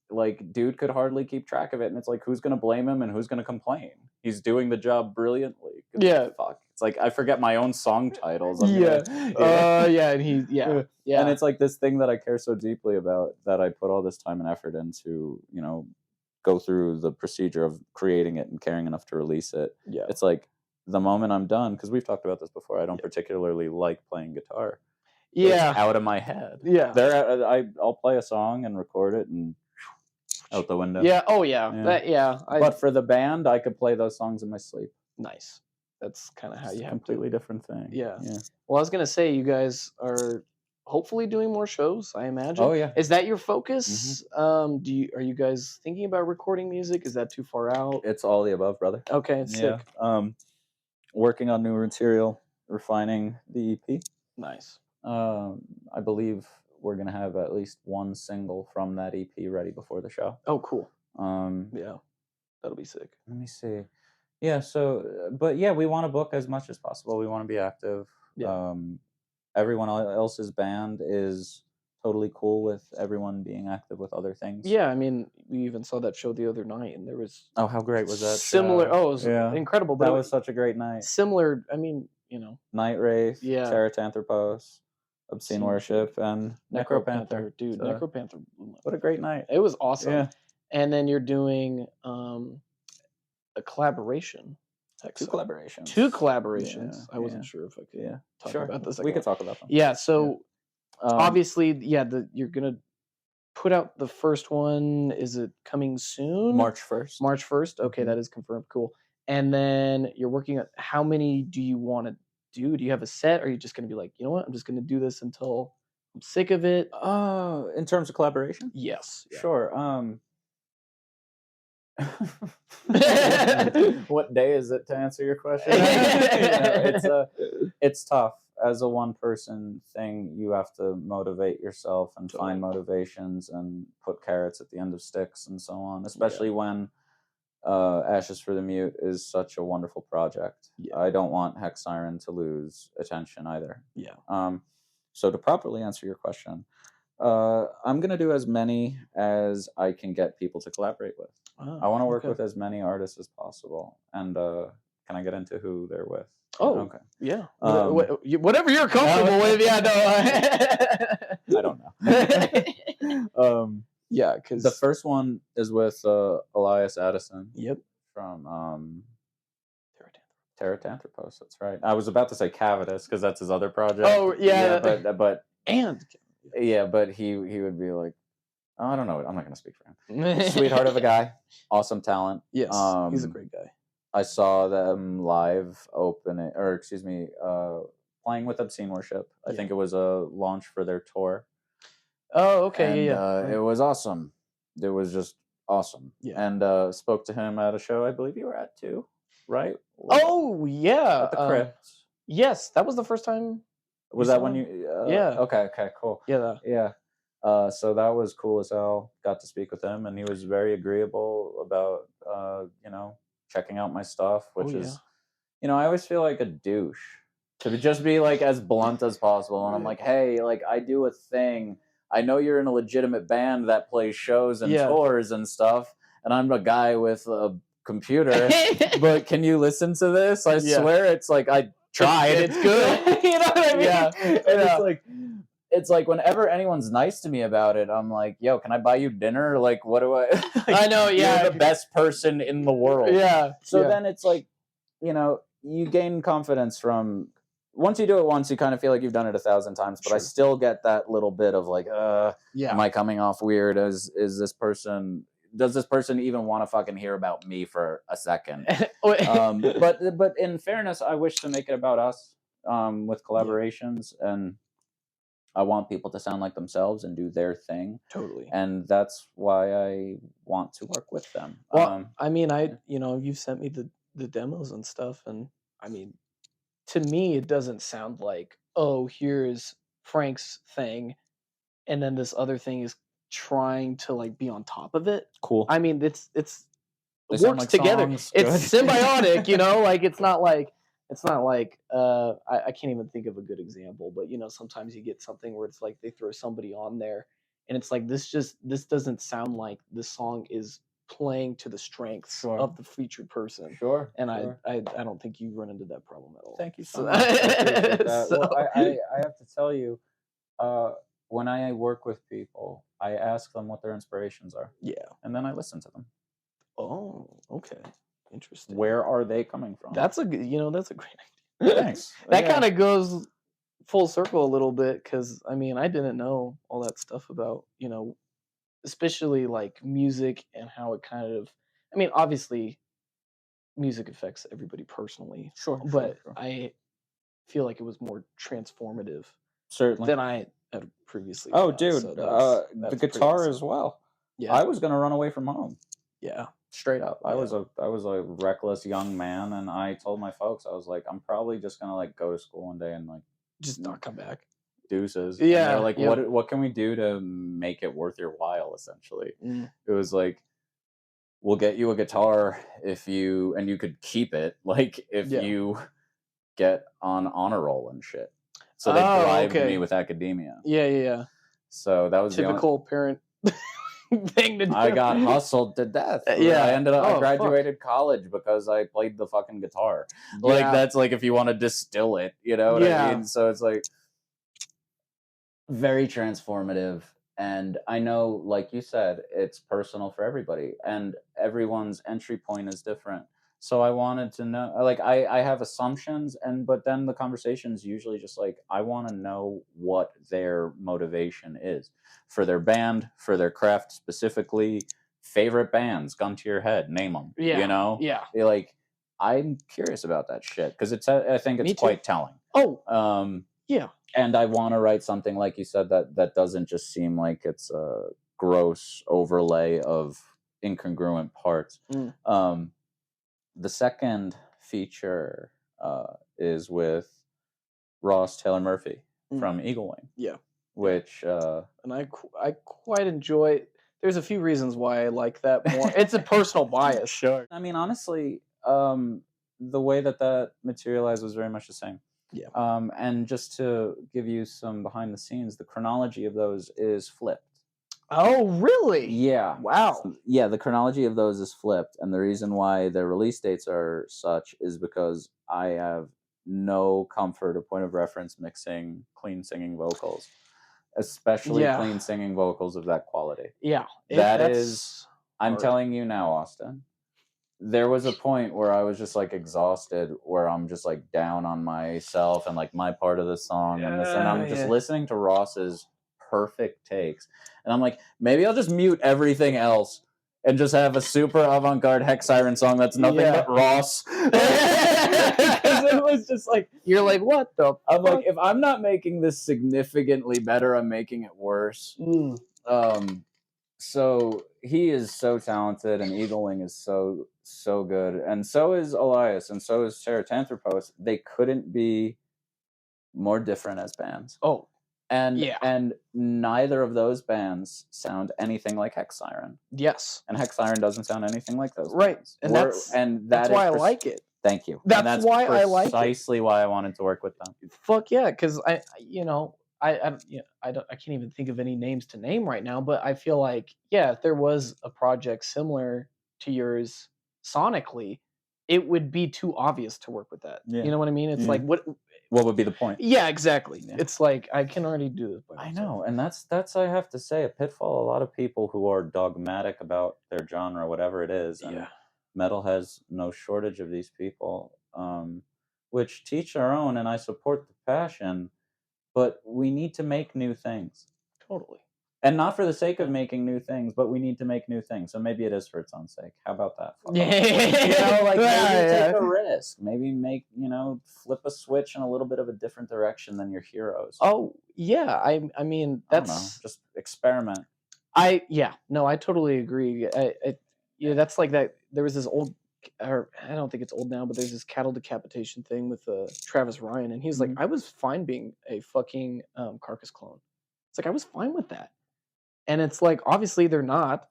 like dude could hardly keep track of it, and it's like, who's gonna blame him and who's gonna complain? He's doing the job brilliantly. Yeah. Fuck. It's like I forget my own song titles. And and it's like this thing that I care so deeply about, that I put all this time and effort into, you know, go through the procedure of creating it and caring enough to release it. Yeah. It's like the moment I'm done, because we've talked about this before, I don't particularly like playing guitar. Yeah. It's out of my head. Yeah. I'll play a song and record it and out the window. Yeah. Oh yeah. But for the band, I could play those songs in my sleep. Nice. That's kind of how you have completely different thing. Yeah. Well, I was gonna say, you guys are hopefully doing more shows, I imagine. Oh yeah. Is that your focus? Mm-hmm. Are you guys thinking about recording music? Is that too far out? It's all the above, brother. Okay, it's sick. Working on new material, refining the EP. Nice. I believe we're gonna have at least one single from that EP ready before the show. Oh, cool. Yeah, that'll be sick. Let me see. Yeah. So, but yeah, we want to book as much as possible. We want to be active. Yeah. Everyone else's band is totally cool with everyone being active with other things. Yeah, I mean, we even saw that show the other night, and there was how great was that? Similar. Show? Oh, it was incredible. But that was such a great night. Similar. I mean, you know, Night Wraith, Teratanthropos, Obscene Worship, and Necropanther. Dude, so, Necropanther. What a great night! It was awesome. Yeah. And then you're doing a collaboration. Two collaborations. Yeah, I wasn't sure if I could talk about this. We could talk about them. Yeah, so obviously, you're going to put out the first one. Is it coming soon? March 1st. March 1st? Okay, that is confirmed. Cool. And then you're working on, how many do you want to do? Do you have a set? Or are you just going to be like, you know what, I'm just going to do this until I'm sick of it? In terms of collaboration? Yes. Yeah. Sure. What day is it, to answer your question? It's tough. As a one-person thing, you have to motivate yourself and find motivations and put carrots at the end of sticks and so on, especially when Ashes for the Mute is such a wonderful project. I don't want Hexsiren to lose attention either. So to properly answer your question, I'm going to do as many as I can get people to collaborate with. I want to work with as many artists as possible. And can I get into who they're with? Oh, okay. Yeah. Whatever you're comfortable with. Yeah, no. I don't know. Yeah, because the first one is with Elias Addison. Yep. From Teratanthropos. That's right. I was about to say Cavitus because that's his other project. Oh yeah. But and but he would be like, oh, I don't know. I'm not going to speak for him. Sweetheart of a guy, awesome talent. Yes, he's a great guy. I saw them live playing with Obscene Worship. I think it was a launch for their tour. Oh, okay, and, it was awesome. It was just awesome. Yeah. And spoke to him at a show I believe you were at too, right? Oh, yeah. At the Crypt. Yes, that was the first time. Was that when you? Yeah. Okay, cool. Yeah. Yeah. So that was cool as hell. Got to speak with him, and he was very agreeable about, checking out my stuff, which is, I always feel like a douche to just be like as blunt as possible. And I'm like, hey, like I do a thing. I know you're in a legitimate band that plays shows and tours and stuff, and I'm a guy with a computer, but can you listen to this? I swear it's like tried. It's good. You know what I mean? Yeah. And it's like whenever anyone's nice to me about it, I'm like, yo, can I buy you dinner? Like, what do I? Like, I know, yeah. You're the best person in the world. Yeah. So then it's like, you gain confidence from. Once you do it once, you kind of feel like you've done it 1,000 times, but I still get that little bit of like, am I coming off weird? Does this person even want to fucking hear about me for a second? But in fairness, I wish to make it about us with collaborations, and I want people to sound like themselves and do their thing. Totally. And that's why I want to work with them. Well, I mean, you've sent me the demos and stuff, and I mean, to me, it doesn't sound like, oh, here's Frank's thing, and then this other thing is trying to like be on top of it. Cool. I mean, it They sound works like together. songs. It's Good. symbiotic, like it's not like I can't even think of a good example, but sometimes you get something where it's like they throw somebody on there and it's like this doesn't sound like this song is playing to the strengths of the featured person. Sure. And I don't think you run into that problem at all. Thank you so much. I appreciate that. Well, I have to tell you, when I work with people, I ask them what their inspirations are. Yeah. And then I listen to them. Oh, okay. Interesting. Where are they coming from? That's a good, that's a great idea. Thanks. That kind of goes full circle a little bit, because I mean, I didn't know all that stuff about, especially like music and how it kind of, I mean, obviously music affects everybody personally. Sure. But I feel like it was more transformative certainly than I had previously Oh, thought. dude, So the guitar as well. Yeah. I was gonna run away from home. Yeah. Straight up. I was a reckless young man, and I told my folks, I was like, I'm probably just gonna like go to school one day and like just not come back. Deuces. Yeah. And they're like, what can we do to make it worth your while? Essentially, it was like, we'll get you a guitar and you could keep it, like if you get on honor roll and shit. So they bribed me with academia. Yeah. So that was typical parent thing to do. I got hustled to death. Yeah. I graduated college because I played the fucking guitar. Like, that's like, if you want to distill it, you know what I mean? So it's like very transformative. And I know, like you said, it's personal for everybody, and everyone's entry point is different. So I wanted to know, like, I have assumptions, but then the conversation's usually just like, I want to know what their motivation is for their band, for their craft specifically, favorite bands, gun to your head, name them, Yeah. You're like, I'm curious about that shit, because I think it's quite telling. Yeah. And I want to write something, like you said, that doesn't just seem like it's a gross overlay of incongruent parts. The second feature is with Ross Taylor Murphy from Eagle Wing. Yeah. Which and I quite enjoy. There's a few reasons why I like that more. It's a personal bias. Sure. I mean, honestly, the way that materialized was very much the same. Yeah. And just to give you some behind the scenes, the chronology of those is flipped. Oh, really? Yeah. Wow. Yeah, the chronology of those is flipped, and the reason why the release dates are such is because I have no comfort or point of reference mixing clean singing vocals, especially clean singing vocals of that quality. Yeah. I'm telling you now, Austin, there was a point where I was just like exhausted, where I'm just like down on myself and like my part of the song and this, and I'm just listening to Ross's perfect takes, and I'm like, maybe I'll just mute everything else and just have a super avant-garde Hexsiren song that's nothing but Ross. Because it was just like, you're like, what the I'm fuck? Like, if I'm not making this significantly better, I'm making it worse. So he is so talented, and Eagle Wing is so good, and so is Elias, and so is Sarah Tanthropos. They couldn't be more different as bands. Oh. And neither of those bands sound anything like Hexsiren. Yes. And Hexsiren doesn't sound anything like those bands. And that's why I like it. Thank you. That's why I like it. Precisely why I wanted to work with them. Fuck yeah, because I can't even think of any names to name right now, but I feel like, if there was a project similar to yours sonically, it would be too obvious to work with that. Yeah. You know what I mean? It's Yeah. like what would be the point? Yeah, exactly. Yeah. It's like I can already do this by I myself. know, and that's I have to say a pitfall. A lot of people who are dogmatic about their genre, whatever it is, and Yeah. metal has no shortage of these people, which teach our own, and I support the passion, but we need to make new things. Totally. And not for the sake of Yeah. making new things, but we need to make new things. So maybe it is for its own sake. How about that? Fuck off. Yeah. You know, like maybe Yeah, take a risk. Maybe make, flip a switch in a little bit of a different direction than your heroes. Oh, yeah. I mean, I don't know. that's Just experiment. I totally agree. That's like that. There was this old, or I don't think it's old now, but there's this cattle decapitation thing with Travis Ryan, and he's like, Mhm. I was fine being a fucking Carcass clone. It's like I was fine with that, and it's like obviously they're not,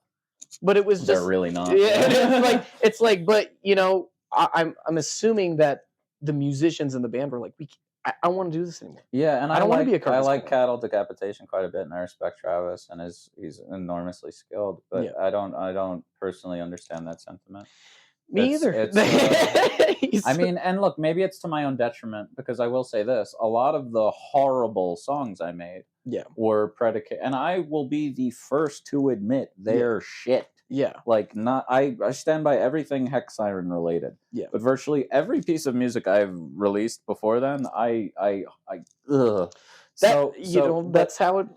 but it was just They're really not. Yeah, it's like, but I'm assuming that the musicians in the band were like, I don't want to do this anymore. Yeah, and I don't want to be a I Carcass like clone. cattle decapitation quite a bit, and I respect Travis, and he's enormously skilled. But Yeah. I don't personally understand that sentiment. Me either. I mean, and look, maybe it's to my own detriment, because I will say this: a lot of the horrible songs I made were predicated, and I will be the first to admit they're shit. Yeah. Like, not I stand by everything Hexsiren related. Yeah. But virtually every piece of music I've released before then, ugh. That's how it.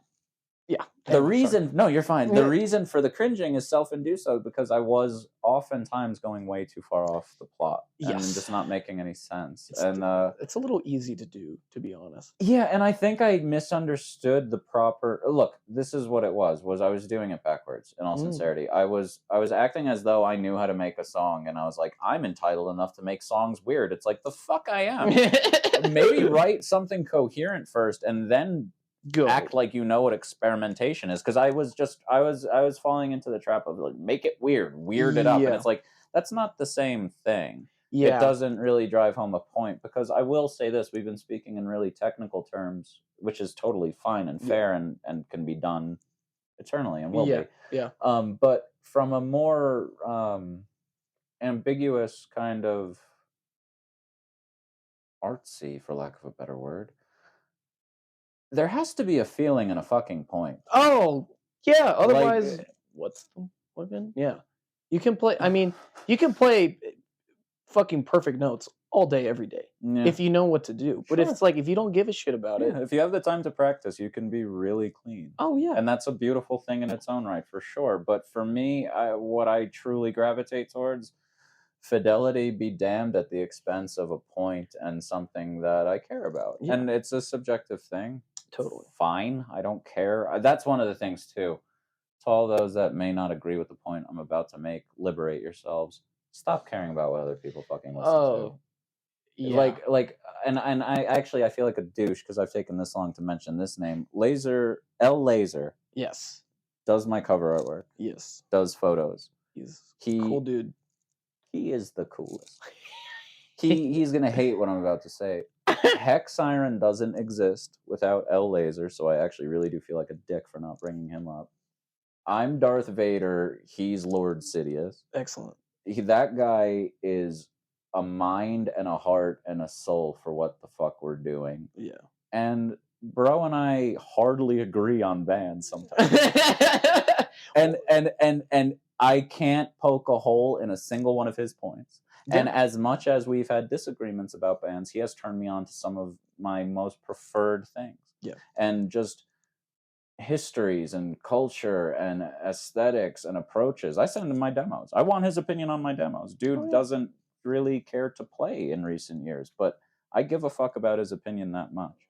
Yeah. The reason, no, you're fine. The reason for the cringing is self-induced, though, because I was oftentimes going way too far off the plot and just not making any sense. It's a little easy to do, to be honest. Yeah, and I think I misunderstood the proper. Look, this is what it was I was doing it backwards. In all sincerity, I was acting as though I knew how to make a song, and I was like, I'm entitled enough to make songs weird. It's like, the fuck I am. Maybe write something coherent first, and then act like you know what experimentation is, because I was falling into the trap of like, make it weird it up, and it's like, that's not the same thing. It doesn't really drive home a point, because I will say this: we've been speaking in really technical terms, which is totally fine and fair, and can be done eternally, and will be. But from a more ambiguous kind of artsy, for lack of a better word, there has to be a feeling and a fucking point. Oh, yeah. Otherwise, what's the point? Yeah. You can play, you can play fucking perfect notes all day, every day, if you know what to do. But it's like, if you don't give a shit about it. If you have the time to practice, you can be really clean. Oh, yeah. And that's a beautiful thing in its own right, for sure. But for me, what I truly gravitate towards, fidelity be damned at the expense of a point and something that I care about. Yeah. And it's a subjective thing. Totally. Fine. I don't care. That's one of the things, too. To all those that may not agree with the point I'm about to make, liberate yourselves. Stop caring about what other people fucking listen to. Yeah. And I feel like a douche, because I've taken this long to mention this name. L Laser. Yes. Does my cover artwork. Yes. Does photos. He's a cool dude. He is the coolest. He's gonna hate what I'm about to say. Hexsiren doesn't exist without L Laser, so I actually really do feel like a dick for not bringing him up. I'm Darth Vader. He's Lord Sidious. Excellent. That guy is a mind and a heart and a soul for what the fuck we're doing. Yeah. And bro and I hardly agree on bands sometimes. and I can't poke a hole in a single one of his points. Yeah. And as much as we've had disagreements about bands, he has turned me on to some of my most preferred things. Yeah. And just histories and culture and aesthetics and approaches. I send him my demos. I want his opinion on my demos. Dude doesn't really care to play in recent years, but I give a fuck about his opinion that much.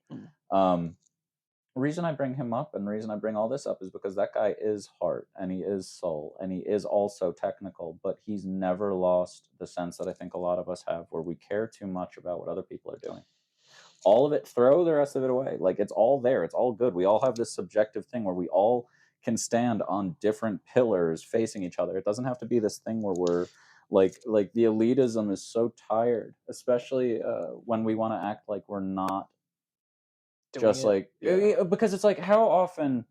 Reason I bring him up and the reason I bring all this up is because that guy is heart and he is soul and he is also technical, but he's never lost the sense that I think a lot of us have, where we care too much about what other people are doing. All of it, throw the rest of it away. Like, it's all there. It's all good. We all have this subjective thing where we all can stand on different pillars facing each other. It doesn't have to be this thing where we're like the elitism is so tired, especially when we want to act like we're not just like, because it's like, how often,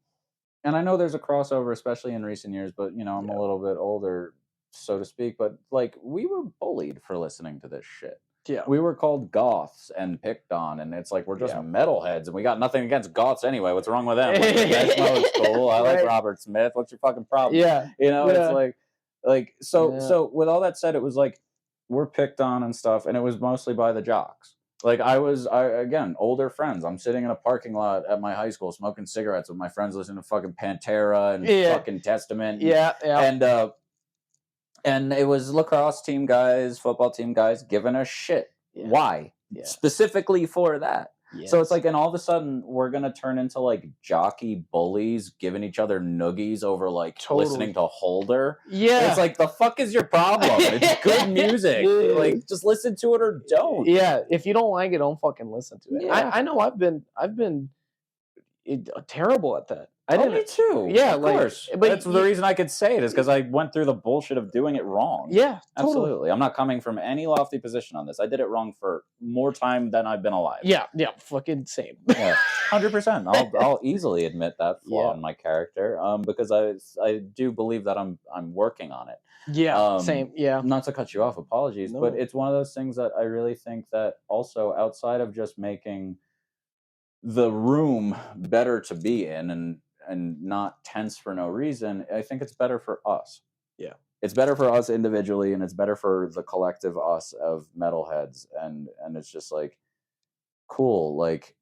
and I know there's a crossover, especially in recent years, but I'm a little bit older, so to speak, but like we were bullied for listening to this shit. Yeah. We were called goths and picked on, and it's like we're just Yeah. metalheads, and we got nothing against goths anyway. What's wrong with them? Like, Depeche Mode's cool. I like Right. Robert Smith. What's your fucking problem? Yeah. You know, Yeah. it's like so. Yeah. So with all that said, it was like we're picked on and stuff, and it was mostly by the jocks. Like I again, older friends. I'm sitting in a parking lot at my high school smoking cigarettes with my friends, listening to fucking Pantera and fucking Testament. Yeah. And it was lacrosse team guys, football team guys giving us shit. Yeah. Why? Yeah. Specifically for that. Yes. So it's like, and all of a sudden we're gonna turn into like jockey bullies giving each other noogies over like listening to Holder. Yeah. It's like, the fuck is your problem? It's good music. Like, just listen to it or don't. Yeah. If you don't like it, don't fucking listen to it. Yeah. I know I've been terrible at that. Me too. Yeah, of like, course. but That's the reason I could say it is because I went through the bullshit of doing it wrong. Yeah, absolutely. totally. I'm not coming from any lofty position on this. I did it wrong for more time than I've been alive. Yeah, fucking same. Yeah, 100%. I'll easily admit that flaw in my character, because I do believe that I'm working on it. Yeah, same. Yeah. Not to cut you off, apologies, but it's one of those things that I really think that also outside of just making the room better to be in and not tense for no reason, I think it's better for us. Yeah. It's better for us individually, and it's better for the collective us of metalheads. And it's just like, cool. Like,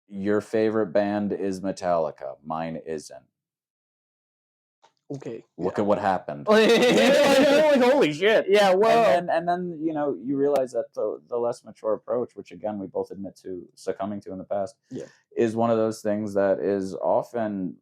your favorite band is Metallica. Mine isn't. Okay. Look at what happened. Like, holy shit. Yeah, well. And then, you realize that the less mature approach, which again, we both admit to succumbing to in the past, is one of those things that is often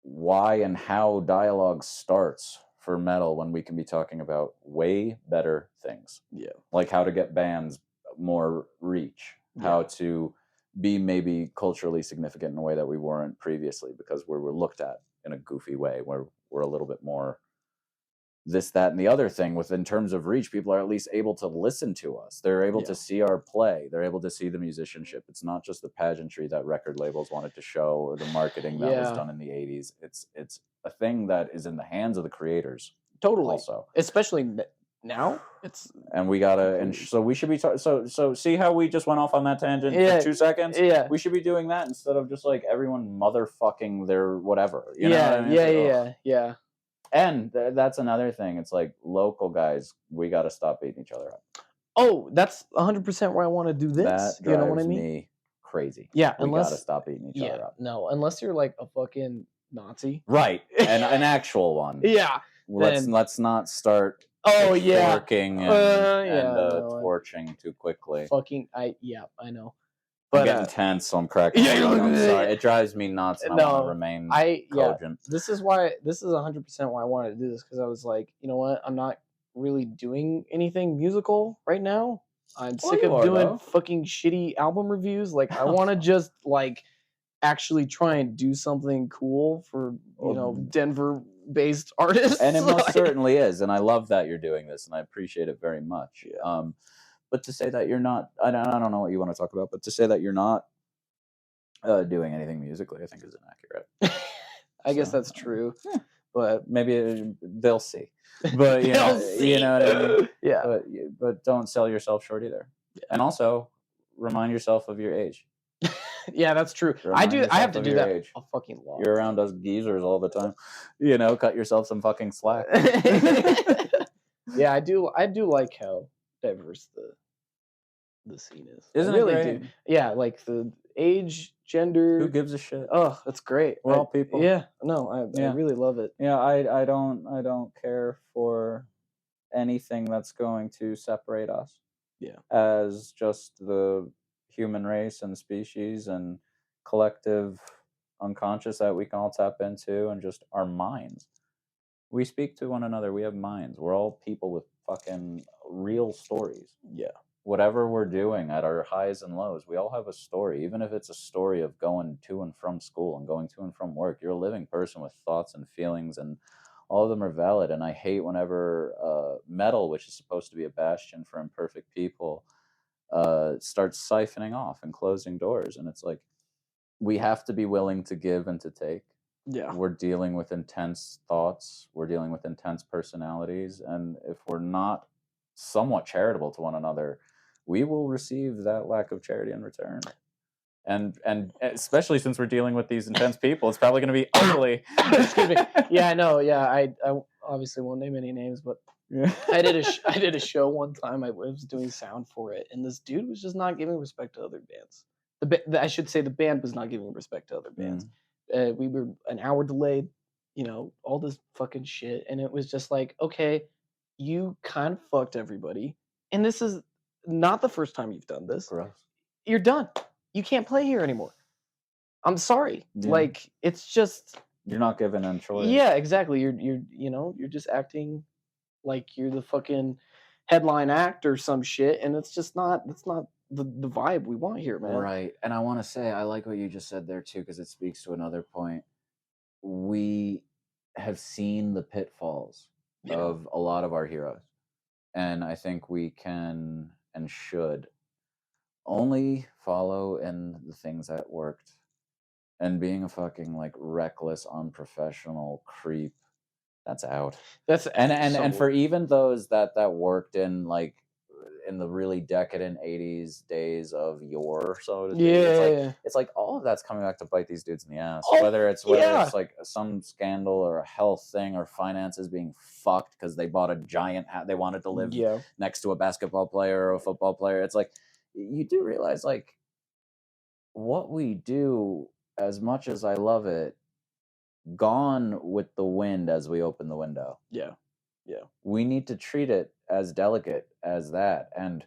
why and how dialogue starts for metal when we can be talking about way better things. Yeah. Like how to get bands more reach, how to be maybe culturally significant in a way that we weren't previously because we were looked at in a goofy way where we're a little bit more this, that, and the other thing. In terms of reach, people are at least able to listen to us. They're able to see our play. They're able to see the musicianship. It's not just the pageantry that record labels wanted to show or the marketing that was done in the 80s. It's a thing that is in the hands of the creators. Totally. Also, especially now, and we gotta, and so we should be so see how we just went off on that tangent for 2 seconds. Yeah, we should be doing that instead of just like everyone motherfucking their whatever. You know what I mean? Yeah. And that's another thing. It's like, local guys, we got to stop beating each other up. Oh, that's 100% where I want to do this. That drives you know what I mean? Me crazy. Yeah, we got to stop beating each other up. No, unless you're like a fucking Nazi, right? And an actual one. Yeah. Let's not start. Working and torching too quickly. Fucking, I know. But I'm getting tense, so I'm cracking. I'm sorry. It drives me nuts, and I want to remain cogent. This is 100% why I wanted to do this, because I was like, you know what? I'm not really doing anything musical right now. I'm sick of doing fucking shitty album reviews. Like, I want to just like actually try and do something cool for Denver-based artists. And it most certainly is, and I love that you're doing this, and I appreciate it very much. Yeah. But to say that you're not, I don't know what you want to talk about, but to say that you're not doing anything musically, I think is inaccurate. I guess that's true. But maybe they'll see. But you know what I mean? Yeah. But don't sell yourself short either. Yeah. And also remind yourself of your age. Yeah, that's true. I have to do that a fucking lot. You're around us geezers all the time. Cut yourself some fucking slack. Yeah, I do like how diverse the scene is. Isn't it great? Do. Yeah, like the age, gender. Who gives a shit? Oh, that's great. We're all people. Yeah, no, I really love it. Yeah, I don't care for anything that's going to separate us. Yeah, as just the human race and species and collective unconscious that we can all tap into, and just our minds. We speak to one another. We have minds. We're all people with fucking real stories. Yeah. Whatever we're doing at our highs and lows, we all have a story. Even if it's a story of going to and from school and going to and from work, you're a living person with thoughts and feelings, and all of them are valid. And I hate whenever metal, which is supposed to be a bastion for imperfect people, starts siphoning off and closing doors. And it's like, we have to be willing to give and to take. Yeah. We're dealing with intense thoughts. We're dealing with intense personalities. And if we're not somewhat charitable to one another, we will receive that lack of charity in return. And especially since we're dealing with these intense people, it's probably going to be ugly. Excuse me. Yeah, I know. Yeah, I obviously won't name any names, but I did a show one time. I was doing sound for it, and this dude was just not giving respect to other bands. I should say the band was not giving respect to other bands. We were an hour delayed, all this fucking shit, and it was just like, okay, you kind of fucked everybody, and this is not the first time you've done this. Gross. You're done. You can't play here anymore. I'm sorry. Yeah. Like, it's just You're not given a choice. yeah, exactly. You're just acting like you're the fucking headline act or some shit, and it's just not. That's not the vibe we want here, man. Right. And I want to say, I like what you just said there too, because it speaks to another point. We have seen the pitfalls of a lot of our heroes. And I think we can and should only follow in the things that worked. And being a fucking like reckless, unprofessional creep, that's out. That's And for even those that worked in like in the really decadent 80s days of yore, so to speak. It's like all of that's coming back to bite these dudes in the ass. Whether it's like some scandal or a health thing or finances being fucked because they bought a giant house, they wanted to live next to a basketball player or a football player. It's like you do realize like what we do, as much as I love it, gone with the wind as we open the window. Yeah. We need to treat it as delicate as that, and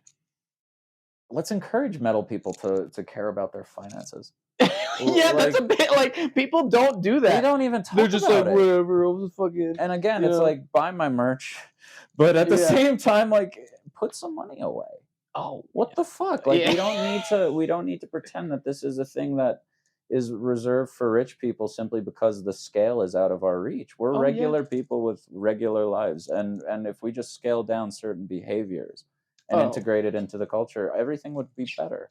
let's encourage metal people to care about their finances. That's a bit like people don't do that. They don't even talk. They're just about like whatever. I'll just fucking. And again, it's like buy my merch, but at the same time, like put some money away. Oh, what the fuck? Like we don't need to pretend that this is a thing that is reserved for rich people simply because the scale is out of our reach. We're regular people with regular lives, and if we just scale down certain behaviors and integrate it into the culture, everything would be better.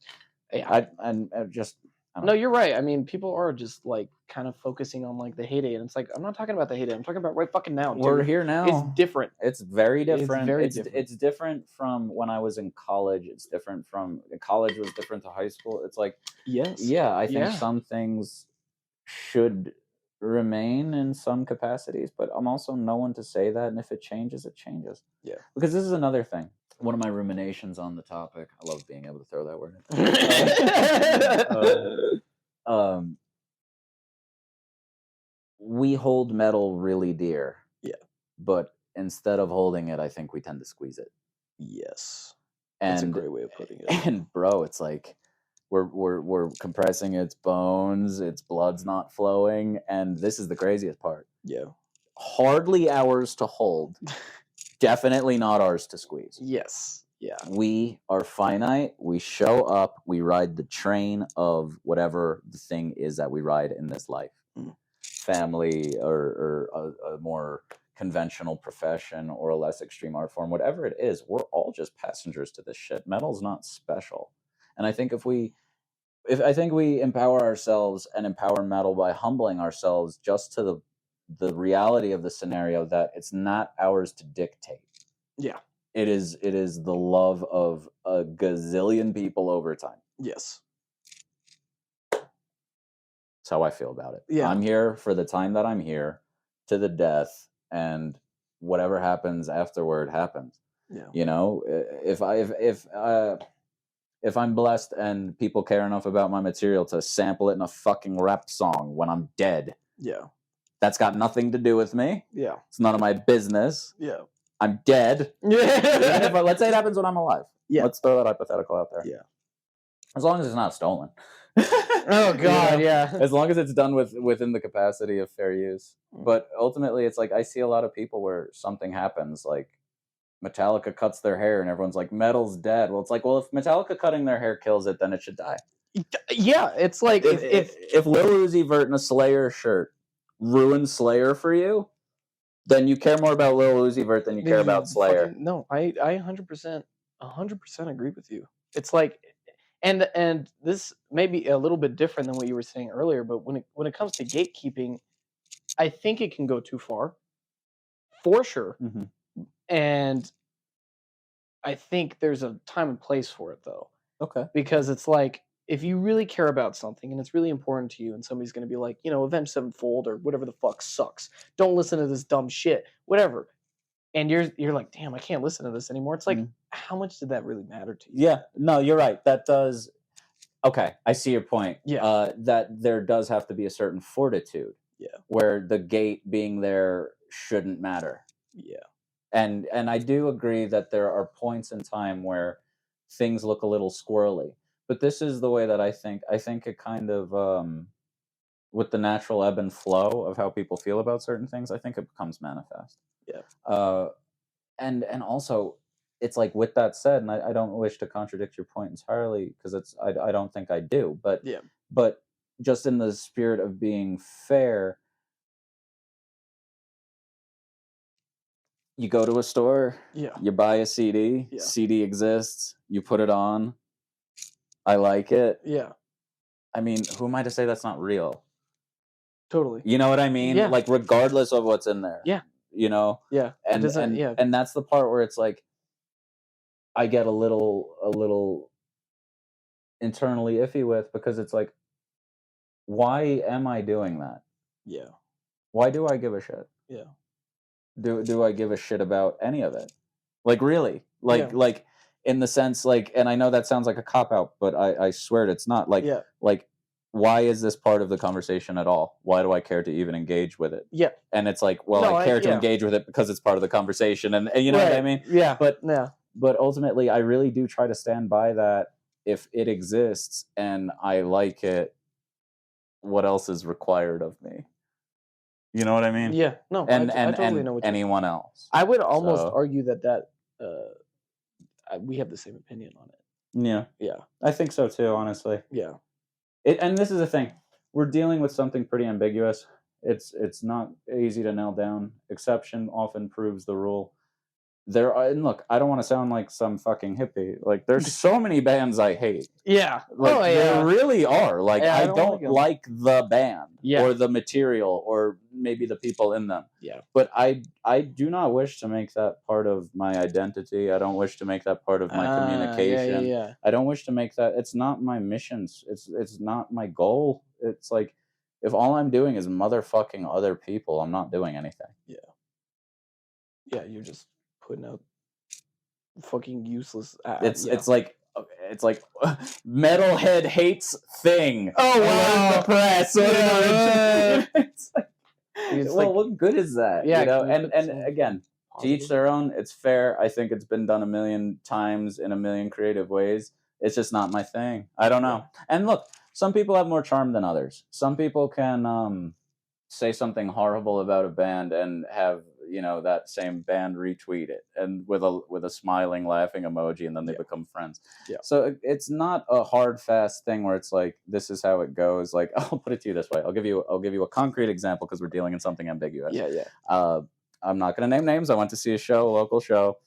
No, you're right. I mean, people are just like kind of focusing on like the heyday, and it's like I'm not talking about the heyday. I'm talking about right fucking now. Dude. We're here now. It's different. It's very different. It's very different. It's different from when I was in college. It's different from college was different to high school. It's like I think some things should remain in some capacities, but I'm also no one to say that. And if it changes, it changes. Yeah. Because this is another thing. One of my ruminations on the topic. I love being able to throw that word in. We hold metal really dear. Yeah. But instead of holding it, I think we tend to squeeze it. Yes. That's a great way of putting it. And bro, it's like we're compressing its bones, its blood's not flowing, and this is the craziest part. Yeah. Hardly ours to hold. Definitely not ours to squeeze. Yes. Yeah. We are finite. We show up. We ride the train of whatever the thing is that we ride in this life. Family or a more conventional profession or a less extreme art form, whatever it is, we're all just passengers to this shit. Metal's not special. And I think if we empower ourselves and empower metal by humbling ourselves just to the reality of the scenario that it's not ours to dictate. Yeah. It is the love of a gazillion people over time. Yes. That's how I feel about it. Yeah. I'm here for the time that I'm here, to the death, and whatever happens afterward happens. Yeah. You know, if I'm blessed and people care enough about my material to sample it in a fucking rap song when I'm dead. Yeah. That's got nothing to do with me. Yeah. It's none of my business. Yeah. I'm dead. Yeah. Let's say it happens when I'm alive. Yeah. Let's throw that hypothetical out there. Yeah. As long as it's not stolen. Oh God, yeah. As long as it's done within the capacity of fair use. But ultimately, it's like I see a lot of people where something happens, like Metallica cuts their hair, and everyone's like, "Metal's dead." Well, it's like, well, if Metallica cutting their hair kills it, then it should die. Yeah, it's like if Lil Uzi Vert in a Slayer shirt ruins Slayer for you, then you care more about Lil Uzi Vert than you care about Slayer. No, I 100% agree with you. It's like, and this may be a little bit different than what you were saying earlier, but when it comes to gatekeeping, I think it can go too far, for sure. And I think there's a time and place for it, though. Okay. Because it's like, if you really care about something and it's really important to you, and somebody's going to be like, Avenged Sevenfold or whatever the fuck sucks. Don't listen to this dumb shit, whatever. And you're like, damn, I can't listen to this anymore. It's like, how much did that really matter to you? Yeah, no, you're right. That does. Okay, I see your point. Yeah. That there does have to be a certain fortitude. Yeah. Where the gate being there shouldn't matter. Yeah. And I do agree that there are points in time where things look a little squirrely. But this is the way that I think it kind of with the natural ebb and flow of how people feel about certain things, I think it becomes manifest. Yeah. And also, it's like, with that said, and I don't wish to contradict your point entirely, because I don't think I do, but Yeah. But just in the spirit of being fair, you go to a store, you buy a CD, CD exists, you put it on, I like it. Yeah. I mean, who am I to say that's not real? Totally. You know what I mean? Yeah. Like, regardless of what's in there. Yeah. Yeah. And that's the part where it's like, I get a little internally iffy with, because it's like, why am I doing that? Yeah. Why do I give a shit? Yeah. Do I give a shit about any of it? Like, really? Like in the sense, like, and I know that sounds like a cop-out, but I swear it's not. Like, why is this part of the conversation at all? Why do I care to even engage with it? Yeah. And it's like, well, I care to engage with it because it's part of the conversation, and you know what I mean? Yeah. But ultimately, I really do try to stand by that. If it exists and I like it, what else is required of me? You know what I mean? Yeah. No, and I totally know what anyone else. I would almost argue that we have the same opinion on it. Yeah. Yeah. I think so too, honestly. Yeah. And this is the thing. We're dealing with something pretty ambiguous. It's not easy to nail down. Exception often proves the rule. And look, I don't want to sound like some fucking hippie. Like, there's so many bands I hate. Yeah. Like, there really are. Like, I don't like the band or the material or maybe the people in them. Yeah. But I do not wish to make that part of my identity. I don't wish to make that part of my communication. Yeah. I don't wish to make that. It's not my missions. It's not my goal. It's like, if all I'm doing is motherfucking other people, I'm not doing anything. Yeah. Yeah, you're just putting out fucking useless. It's like metalhead hates thing. Oh wow! The press. It's like, well, what good is that? Yeah, and again, to each their own. It's fair. I think it's been done a million times in a million creative ways. It's just not my thing. I don't know. And look, some people have more charm than others. Some people can say something horrible about a band and have that same band retweet it and with a smiling, laughing emoji, and then they become friends. Yeah. So it's not a hard, fast thing where it's like, this is how it goes. Like, I'll put it to you this way. I'll give you a concrete example, because we're dealing in something ambiguous. Yeah. I'm not going to name names. I went to see a local show,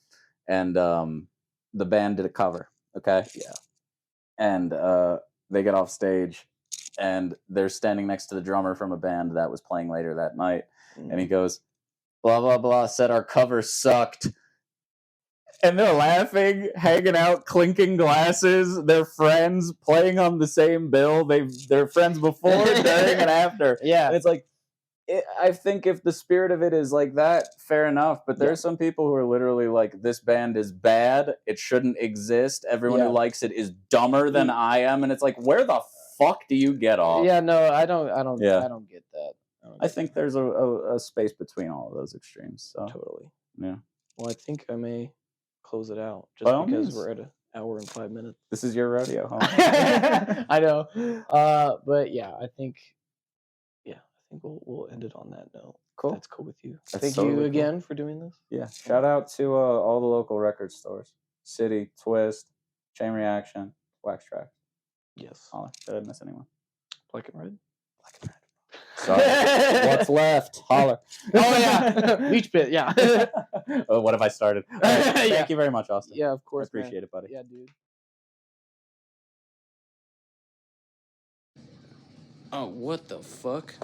and the band did a cover. Okay. Yeah. And they get off stage, and they're standing next to the drummer from a band that was playing later that night, and he goes, blah, blah, blah, said our cover sucked. And they're laughing, hanging out, clinking glasses. They're friends, playing on the same bill. They're friends before, during, and after. Yeah. And it's like, I think if the spirit of it is like that, fair enough. But there's some people who are literally like, this band is bad. It shouldn't exist. Everyone who likes it is dumber than I am. And it's like, where the fuck do you get off? Yeah, no, I don't get that. I think there's a space between all of those extremes. So totally. Yeah. Well, I think I may close it out just By all because means. we're at an hour and 5 minutes. This is your rodeo, huh? I know. But yeah, I think we'll end it on that note. Cool. That's cool with you. That's Thank totally you cool. again for doing this. Yeah. Shout out to all the local record stores: City, Twist, Chain Reaction, Wax Track. Yes. Holler. Did I miss anyone? Black and Red. Black and Red. Sorry. What's left? Holler. Oh yeah. Leech Pit. Yeah. Oh, what have I started? Right. Thank you very much, Austin. Yeah, of course. I appreciate it, buddy. Yeah, dude. Oh, what the fuck?